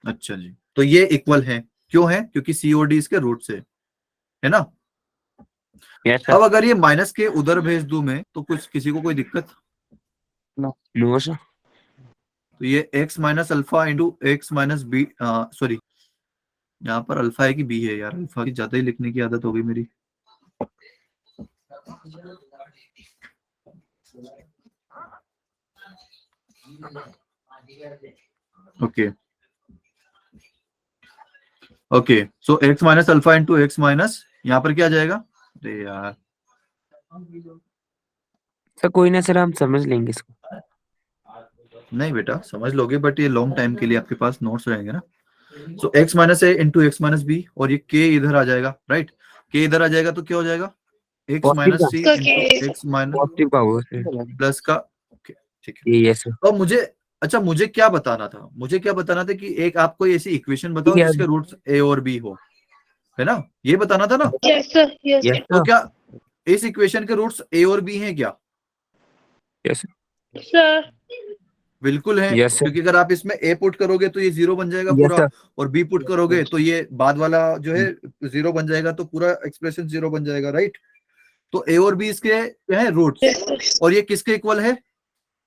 अच्छा जी, तो ये इक्वल है, क्यों है? क्योंकि सी और डी इसके रूट से है ना? यस अब सर। अगर ये माइनस के उधर भेज दूं मैं तो कुछ किसी को कोई दिक्कत? No sir. तो ये x minus alpha into x minus B, sorry यहाँ पर अल्फा है कि बी है यार, अल्फा की ज्यादा ही लिखने की आदत हो गई मेरी। ओके ओके, सो x minus alpha into x minus, यहाँ पर क्या आ जाएगा? अरे यार, सर कोई ना सर, हम समझ लेंगे इसको। नहीं बेटा समझ लोगे, बट ये लॉन्ग टाइम के लिए आपके पास नोट्स रहेंगे ना। सो x माइनस ए इंटू एक्स माइनस बी, और ये k इधर आ जाएगा, राइट? k इधर आ जाएगा तो क्या हो जाएगा? x माइनस सी इंटू एक्स माइनस पॉजिटिव का होगा सर। प्लस का, ओके ठीक है। Yes sir. तो मुझे, अच्छा मुझे क्या बताना था, मुझे क्या बताना था कि एक आप कोई ऐसी इक्वेशन बताओ जिसके रूट्स a और b हो, है ना? ये बताना था ना? Yes, sir. Yes. यस तो सर। क्या इस इक्वेशन के रूट्स a और b हैं क्या? Yes Sir. बिल्कुल है, Yes, sir. क्योंकि अगर आप इसमें a पुट करोगे तो ये 0 बन जाएगा Yes, पूरा, sir. और b पुट करोगे तो ये बाद वाला जो है 0 बन जाएगा, तो पूरा एक्सप्रेशन 0 बन जाएगा, राइट? तो a और b इसके क्या है? रूट्स। Yes, sir. और ये किसके इक्वल है?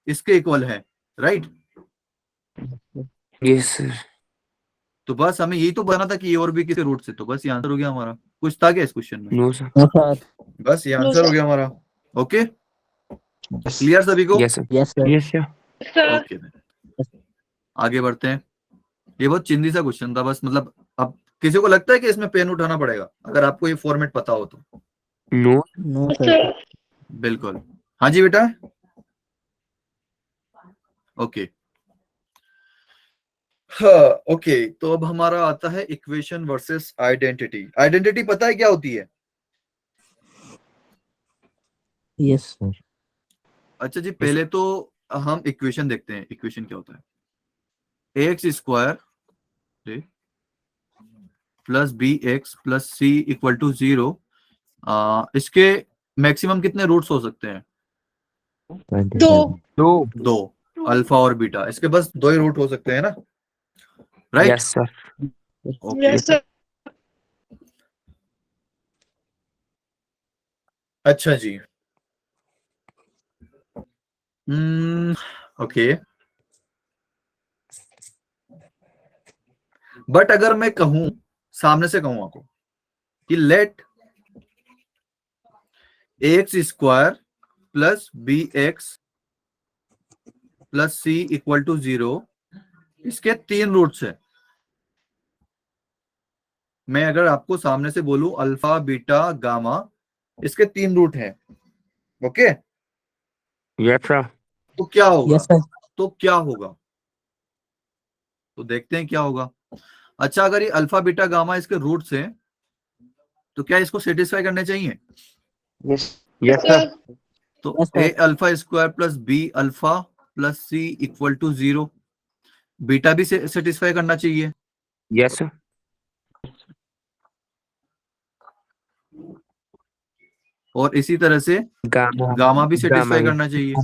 इसके इक्वल है, राइट? Yes sir. तो बस हमें यही तो बताना था कि a और b किसके रूट से, तो बस ये आंसर हो गया हमारा। कुछ था क्या इस क्वेश्चन में? No sir. sir. बस ये No, आंसर हो sir. गया हमारा। ओके, क्लियर सभी को? Yes, sir. Yes sir. Sir. Okay आगे बढ़ते हैं। ये बहुत चिंदी सा क्वेश्चन था बस, मतलब अब किसी को लगता है कि इसमें पेन उठाना पड़ेगा अगर आपको ये फॉर्मेट पता हो तो? No no sir. सर बिल्कुल। हाँ जी बेटा, ओके। हाँ ओके, तो अब हमारा आता है इक्वेशन वर्सेस आइडेंटिटी। आइडेंटिटी पता है क्या होती है? Yes sir. अच्छा जी, पहले तो हम इक्वेशन देखते हैं। इक्वेशन क्या होता है? X square plus B x plus C equal to 0। इसके मैक्सिमम कितने रूट्स हो सकते हैं? 27. दो दो, अल्फा और बीटा, इसके बस दो ही रूट हो सकते हैं ना, right? Yes sir okay, yes sir. अच्छा जी। ओके, बट अगर मैं कहूं, सामने से कहूं आपको कि let x square plus B x plus C equal to 0, इसके 3 रूट्स है। मैं अगर आपको सामने से बोलूं अल्फा बीटा गामा, इसके 3 रूट हैं, ओके? यस सर तो क्या होगा? Yes, sir. तो क्या होगा? तो देखते हैं क्या होगा। अच्छा, अगर ये अल्फा बीटा गामा इसके रूट्स हैं, तो क्या इसको सेटिस्फाई करने चाहिए? Yes. यस सर तो Yes, sir. A alpha square plus b alpha plus C equal to 0, beta भी सेटिस्फाई करना चाहिए। यस सर और इसी तरह से गामा गामा भी सेटिस्फाई गामा करना चाहिए।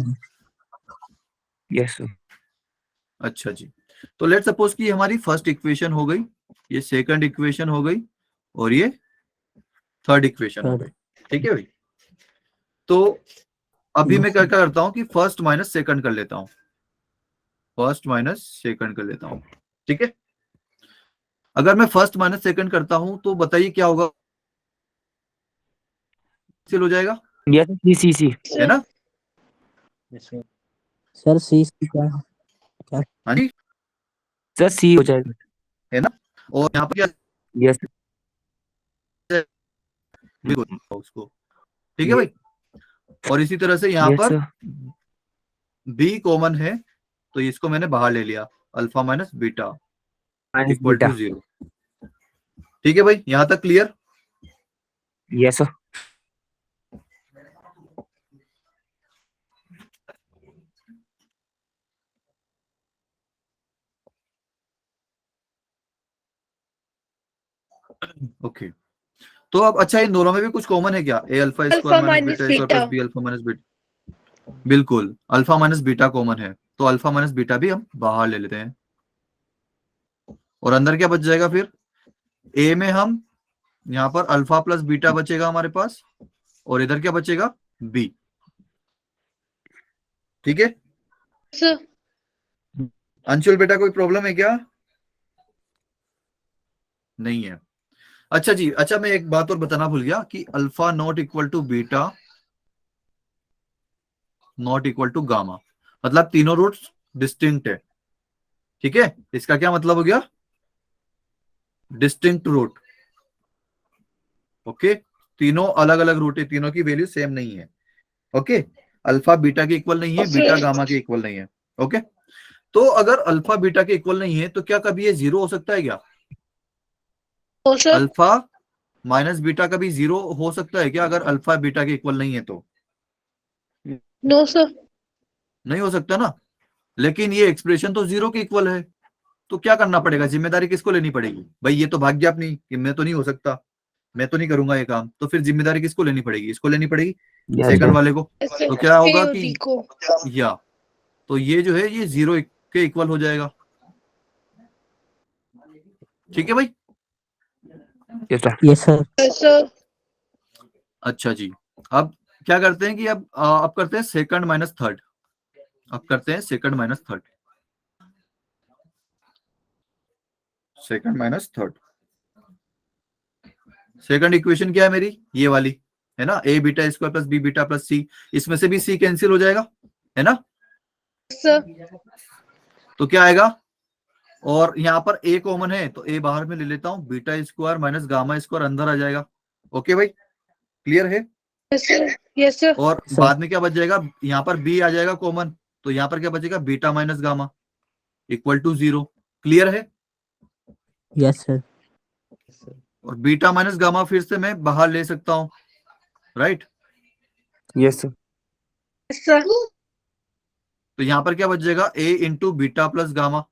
यस सर अच्छा जी, तो लेट सपोज कि हमारी फर्स्ट इक्वेशन हो गई, ये सेकंड इक्वेशन हो गई, और ये थर्ड इक्वेशन हो Third. गई। ठीक है भाई, तो अभी Yes, मैं क्या करता हूं कि फर्स्ट माइनस सेकंड कर लेता हूं, फर्स्ट माइनस सेकंड कर लेता हूं। ठीक है, अगर मैं फर्स्ट माइनस सेकंड करता हूं तो बताइए क्या होगा? कैंसिल हो जाएगा, यस सी है ना? Yes, sir. Sir, C क्या है? हाँ जी, सर सी हो जाएगा है ना? और यहाँ पर क्या यस बिल्कुल उसको, ठीक है भाई। और इसी तरह से यहाँ यस पर सर बी कॉमन है, तो इसको मैंने बाहर ले लिया, alpha minus beta minus equal beta two 0। ठीक है भाई, यहां तक क्लियर? यस सर ओके, तो अब अच्छा, इन दोनों में भी कुछ कॉमन है क्या? A alpha square alpha minus minus beta square beta. Plus b alpha minus beta, बिल्कुल अल्फा माइनस बीटा कॉमन है, तो अल्फा माइनस बीटा भी हम बाहर ले लेते हैं। और अंदर क्या बच जाएगा फिर? ए में हम यहाँ पर अल्फा प्लस बीटा बचेगा हमारे पास, और इधर क्या बचेगा? बी। ठीक है सर अंशुल बेटा, कोई प्रॉब्लम है क्या? नहीं है। अच्छा जी, अच्छा मैं एक बात और बताना भूल गया कि alpha not equal to beta not equal to gamma, मतलब तीनों रूट्स डिस्टिंक्ट है। ठीक है, इसका क्या मतलब हो गया? Distinct root. ओके, तीनों अलग अलग रूट है, तीनों की वैल्यू सेम नहीं है। ओके, अल्फा बीटा के इक्वल नहीं है, बीटा गामा के इक्वल नहीं है। ओके, तो अगर अल्फा बीटा के इक्वल नहीं है तो क्या कभी ये 0 हो सकता है क्या? No sir. Alpha minus beta कभी 0 हो सकता है क्या अगर अल्फा बीटा के इक्वल नहीं है तो? No sir. नहीं हो सकता ना। लेकिन ये एक्सप्रेशन तो 0 के इक्वल है, तो क्या करना पड़ेगा? जिम्मेदारी किसको लेनी पड़ेगी भाई? ये तो भाग गया अपनी कि मैं तो नहीं हो सकता, मैं तो नहीं करूंगा ये काम, तो फिर जिम्मेदारी किसको लेनी पड़ेगी? इसको लेनी पड़ेगी, यस सेकंड सर वाले को। तो क्या होगा ए और कि बी को। या तो ये जो है ये 0 के इक्वल हो जाएगा। ठीक है भाई? Yes sir Yes, sir. Yes sir. अच्छा जी, अब क्या करते हैं कि अब करते हैं सेकंड माइनस थर्ड। अब करते हैं second minus third, second minus third. Second equation क्या है मेरी? ये वाली है ना, a beta square plus b beta plus c, इसमें से भी सी कैंसिल हो जाएगा, है ना? सर तो क्या आएगा? और यहाँ पर a कॉमन है तो a बाहर में ले लेता हूँ, beta square minus gamma square अंदर आ जाएगा। ओके भाई, क्लियर है? Yes sir. Yes sir. और सर। बाद में क्या बच जाएगा, यहाँ पर b आ जाएगा कॉमन, तो यहाँ पर क्या बचेगा, beta minus gamma equal to 0। Clear है? Yes sir. और बीटा माइनस गामा फिर से मैं बाहर ले सकता हूँ, right? Yes sir. Yes sir. तो यहाँ पर क्या बच जाएगा, a into beta plus gamma,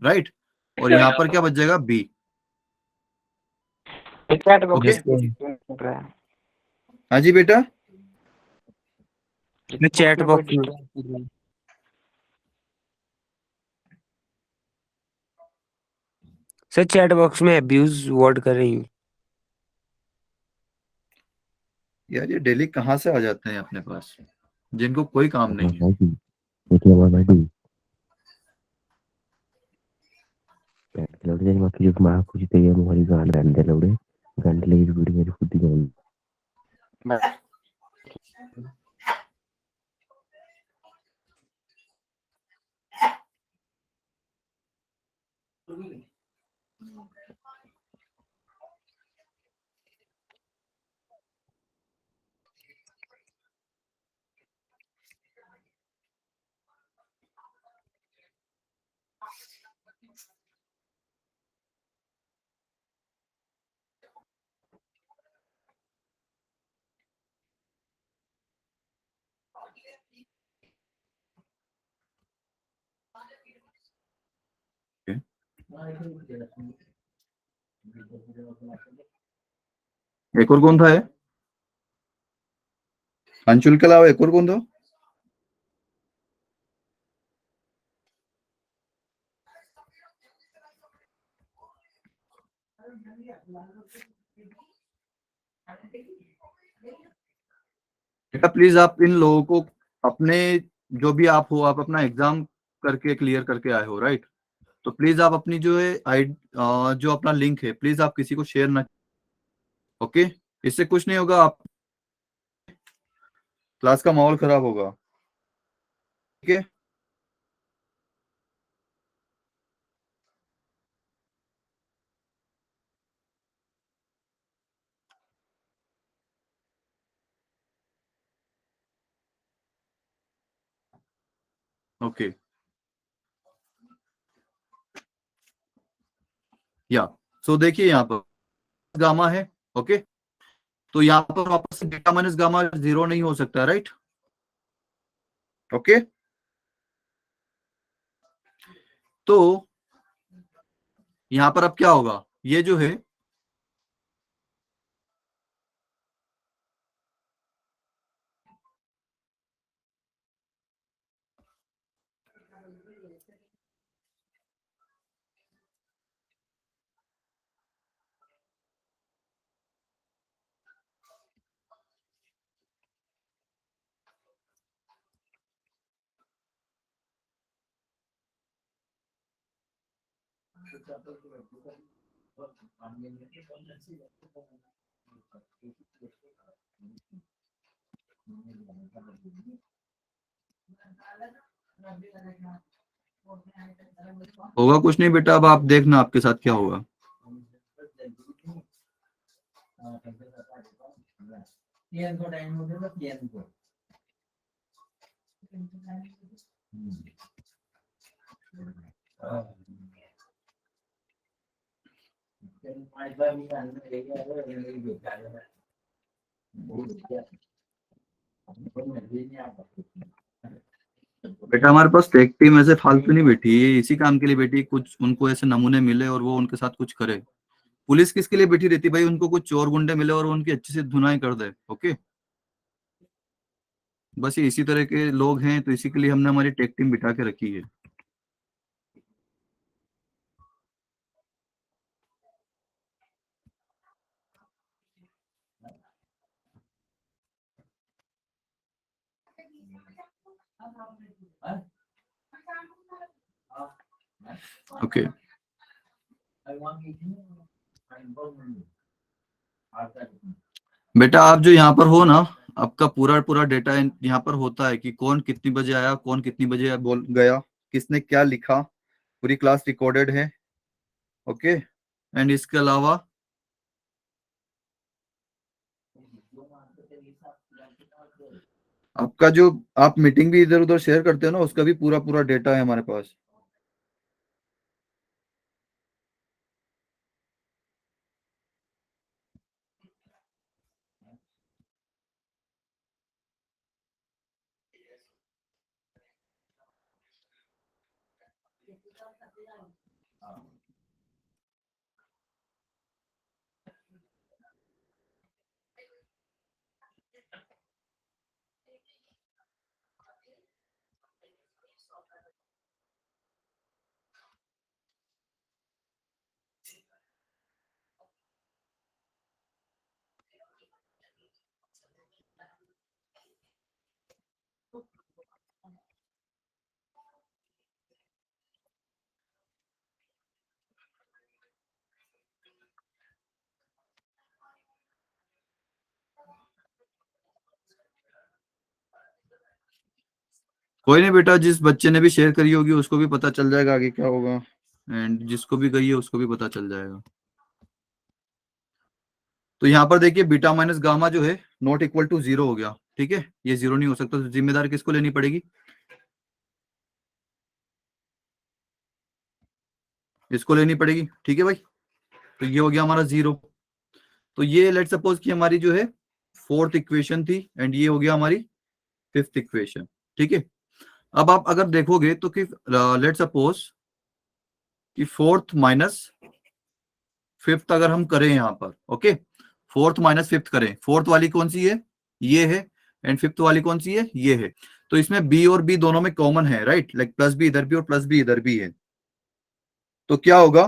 right? और यहाँ पर क्या बच जाएगा, b। चैट ओके, बॉक्स हाँ जी बेटा। मैं चैट बॉक्स में सर चैट बॉक्स में अब्यूज वर्ड कर रही हूँ। यार ये डेली कहाँ से आ जाते हैं अपने पास, जिनको कोई काम नहीं है। एक और कौन था ये, अंशुल के अलावा एक और कौन था? बेटा प्लीज आप इन लोगों को अपने, जो भी आप हो, आप अपना एग्जाम करके क्लियर करके आए हो, राइट? तो प्लीज आप अपनी जो है जो अपना लिंक है, प्लीज आप किसी को शेयर ना। ओके, इससे कुछ नहीं होगा, आप क्लास का माहौल खराब होगा। ठीक है, ओके या सो देखिए यहाँ पर गामा है। ओके, तो यहाँ पर वापस से बीटा माइनस गामा 0 नहीं हो सकता, राइट? ओके, तो यहाँ पर अब क्या होगा, ये जो है होगा कुछ नहीं बेटा, अब आप देखना आपके साथ क्या होगा। बेटा हमारे पास टेक टीम ऐसे फालतू नहीं बैठी है, इसी काम के लिए बैठी, कुछ उनको ऐसे नमूने मिले और वो उनके साथ कुछ करे। पुलिस किसके लिए बैठी रहती भाई, उनको कुछ चोर गुंडे मिले और उनकी अच्छी से धुनाई कर दे। ओके, बस ये इसी तरह के लोग हैं, तो इसी के लिए हमने हमारी टेक टीम बिठा के रखी है। ओके, बेटा आप जो यहाँ पर हो ना, आपका पूरा पूरा डेटा यहाँ पर होता है कि कौन कितनी बजे आया, कौन कितनी बजे बोल गया, किसने क्या लिखा, पूरी क्लास रिकॉर्डेड है, ओके। एंड इसके अलावा आपका जो आप मीटिंग भी इधर उधर शेयर करते हो ना, उसका भी पूरा पूरा डेटा है हमारे पास। कोई नहीं बेटा, जिस बच्चे ने भी शेयर करी होगी उसको भी पता चल जाएगा आगे क्या होगा, एंड जिसको भी गई है उसको भी पता चल जाएगा। तो यहाँ पर देखिए बीटा माइनस गामा जो है नॉट इक्वल टू 0 हो गया, ठीक है। ये 0 नहीं हो सकता, तो जिम्मेदारी किसको लेनी पड़ेगी? इसको लेनी पड़ेगी, ठीक है भाई। तो ये हो गया हमारा 0। तो ये लेट सपोज कि हमारी जो है फोर्थ इक्वेशन थी, एंड ये हो गया हमारी फिफ्थ इक्वेशन, ठीक है। अब आप अगर देखोगे तो कि लेट सपोज कि फोर्थ माइनस फिफ्थ अगर हम करें यहाँ पर, ओके, फोर्थ माइनस फिफ्थ करें, फोर्थ वाली कौन सी है? ये है। एंड फिफ्थ वाली कौन सी है? ये है। तो इसमें बी और बी दोनों में कॉमन है, राइट, लाइक प्लस बी इधर भी और प्लस बी इधर भी है। तो क्या होगा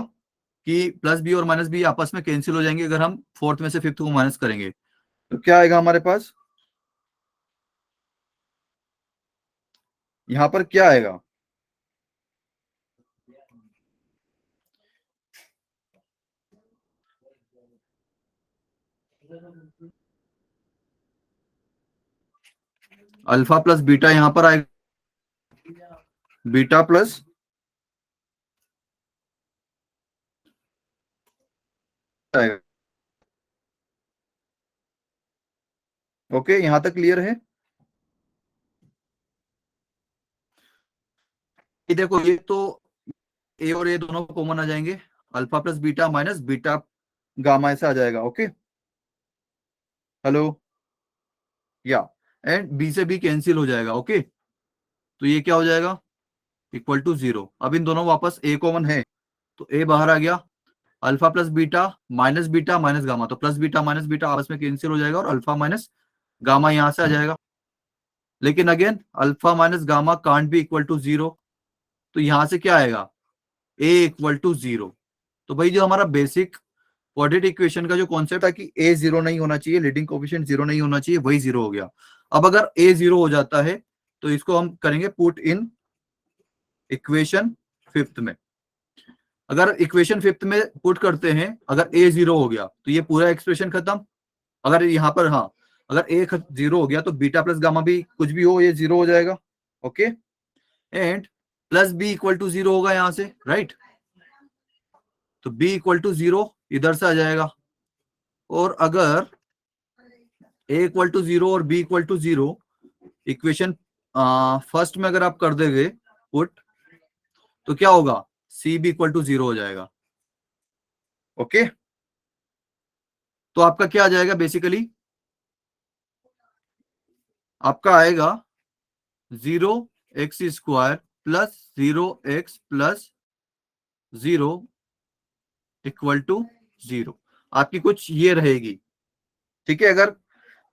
कि प्लस बी और माइनस बी आपस में कैंसिल हो जाएंगे अगर हम फोर्थ में से फिफ्थ को माइनस करेंगे। तो क्या आएगा हमारे पास? यहां पर क्या आएगा? अल्फा प्लस बीटा यहां पर आएगा, बीटा प्लस आएगा, ओके। यहां तक क्लियर है? ये देखो, ये तो ए और ए दोनों कॉमन आ जाएंगे, alpha plus beta minus beta gamma ऐसा आ जाएगा, ओके। हेलो, या एंड बी से बी कैंसिल हो जाएगा, ओके। तो ये क्या हो जाएगा? Equal to 0। अब इन दोनों वापस ए कॉमन है, तो ए बाहर आ गया, alpha plus beta minus gamma, तो प्लस बीटा माइनस बीटा आपस में कैंसिल हो जाएगा और अल्फा माइनस गामा यहां से आ जाएगा। लेकिन again alpha minus gamma can't be equal to 0, तो यहां से क्या आएगा? A equal to 0। तो भाई जो हमारा बेसिक क्वाड्रेटिक इक्वेशन का जो कॉन्सेप्ट है कि ए 0 नहीं होना चाहिए, लीडिंग कोएफिशिएंट 0 नहीं होना चाहिए, वही 0 हो गया। अब अगर ए 0 हो जाता है तो इसको हम करेंगे पुट इन इक्वेशन फिफ्थ में। अगर इक्वेशन फिफ्थ में पुट करते हैं, अगर ए 0 हो गया तो ये पूरा एक्सप्रेशन खत्म। अगर यहाँ पर हाँ, अगर ए 0 हो गया तो बीटा प्लस गामा भी कुछ भी हो ये 0 हो जाएगा, okay. And plus b equal to 0 होगा यहां से, राइट। तो b इक्वल टू 0 इधर से आ जाएगा। और अगर a इक्वल टू 0 और b equal to 0 equation first में अगर आप कर देंगे पुट, तो क्या होगा? c भी इक्वल टू 0 हो जाएगा, ओके। तो आपका क्या आ जाएगा? बेसिकली आपका आएगा 0x² plus 0x plus 0 equal to 0। आपकी कुछ ये रहेगी, ठीक है। अगर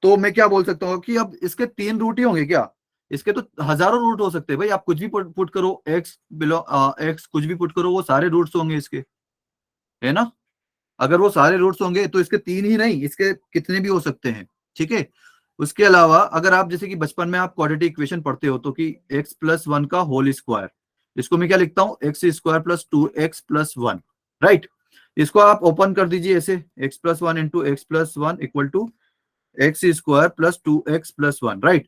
तो मैं क्या बोल सकता हूँ कि अब इसके 3 रूट ही होंगे क्या? इसके तो हजारों रूट हो सकते हैं भाई, आप कुछ भी पुट करो, x x कुछ भी पुट करो, वो सारे रूट्स होंगे इसके, है ना। अगर वो सारे रूट्स होंगे तो इसके 3 ही नहीं, इसके कितने भी हो सकते हैं, ठीक है। उसके अलावा अगर आप जैसे कि बचपन में आप क्वाड्रेटिक इक्वेशन पढ़ते हो तो कि x प्लस 1 का होल स्क्वायर, इसको मैं क्या लिखता हूँ? X square plus 2x plus 1, right. इसको आप ओपन कर दीजिए ऐसे, x plus 1 into x plus 1 equal to x square plus 2x plus 1, right.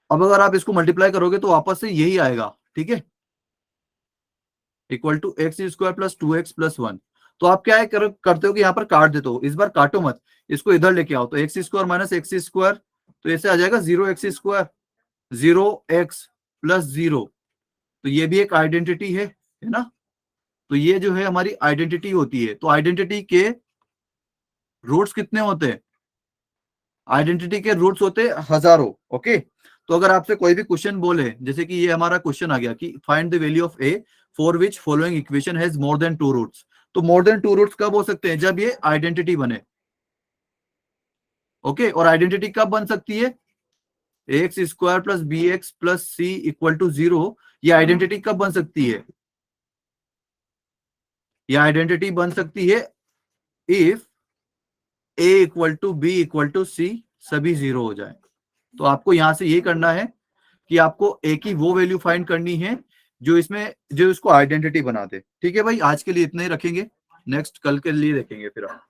अब अगर आप इसको मल्टीप्लाई करोगे तो वापस से यही आएगा, ठीक है। Equal to x square plus 2x plus 1। तो आप क्या है करते हो कि यहाँ पर काट देते हो, इस बार काटो मत, इसको इधर लेके आओ, तो x square minus x square, तो ऐसे आ जाएगा 0x स्क्वायर, 0x प्लस 0। तो ये भी एक आइडेंटिटी है ना। तो ये जो है हमारी आइडेंटिटी होती है। तो आइडेंटिटी के रूट्स कितने होते हैं? आइडेंटिटी के रूट्स होते हैं हजारों। ओके, तो अगर आपसे कोई भी क्वेश्चन बोले, जैसे कि ये हमारा क्वेश्चन आ गया कि find the value of a for which following equation has more than 2 roots, तो मोर देन 2 रूट्स कब हो सकते हैं? जब ये आइडेंटिटी बने। ओके, और आइडेंटिटी कब बन सकती है? X square plus B x plus C equal to 0। ये आइडेंटिटी कब बन सकती है? ये आइडेंटिटी बन सकती है if a equal to b equal to c सभी 0 हो जाए। तो आपको यहां से ये करना है कि आपको a की वो वैल्यू फाइंड करनी है जो इसको आइडेंटिटी बना दे। ठीक है भाई, आज के लिए इतना ही रखेंगे, नेक्स्ट कल के लिए देखेंगे फिर आप।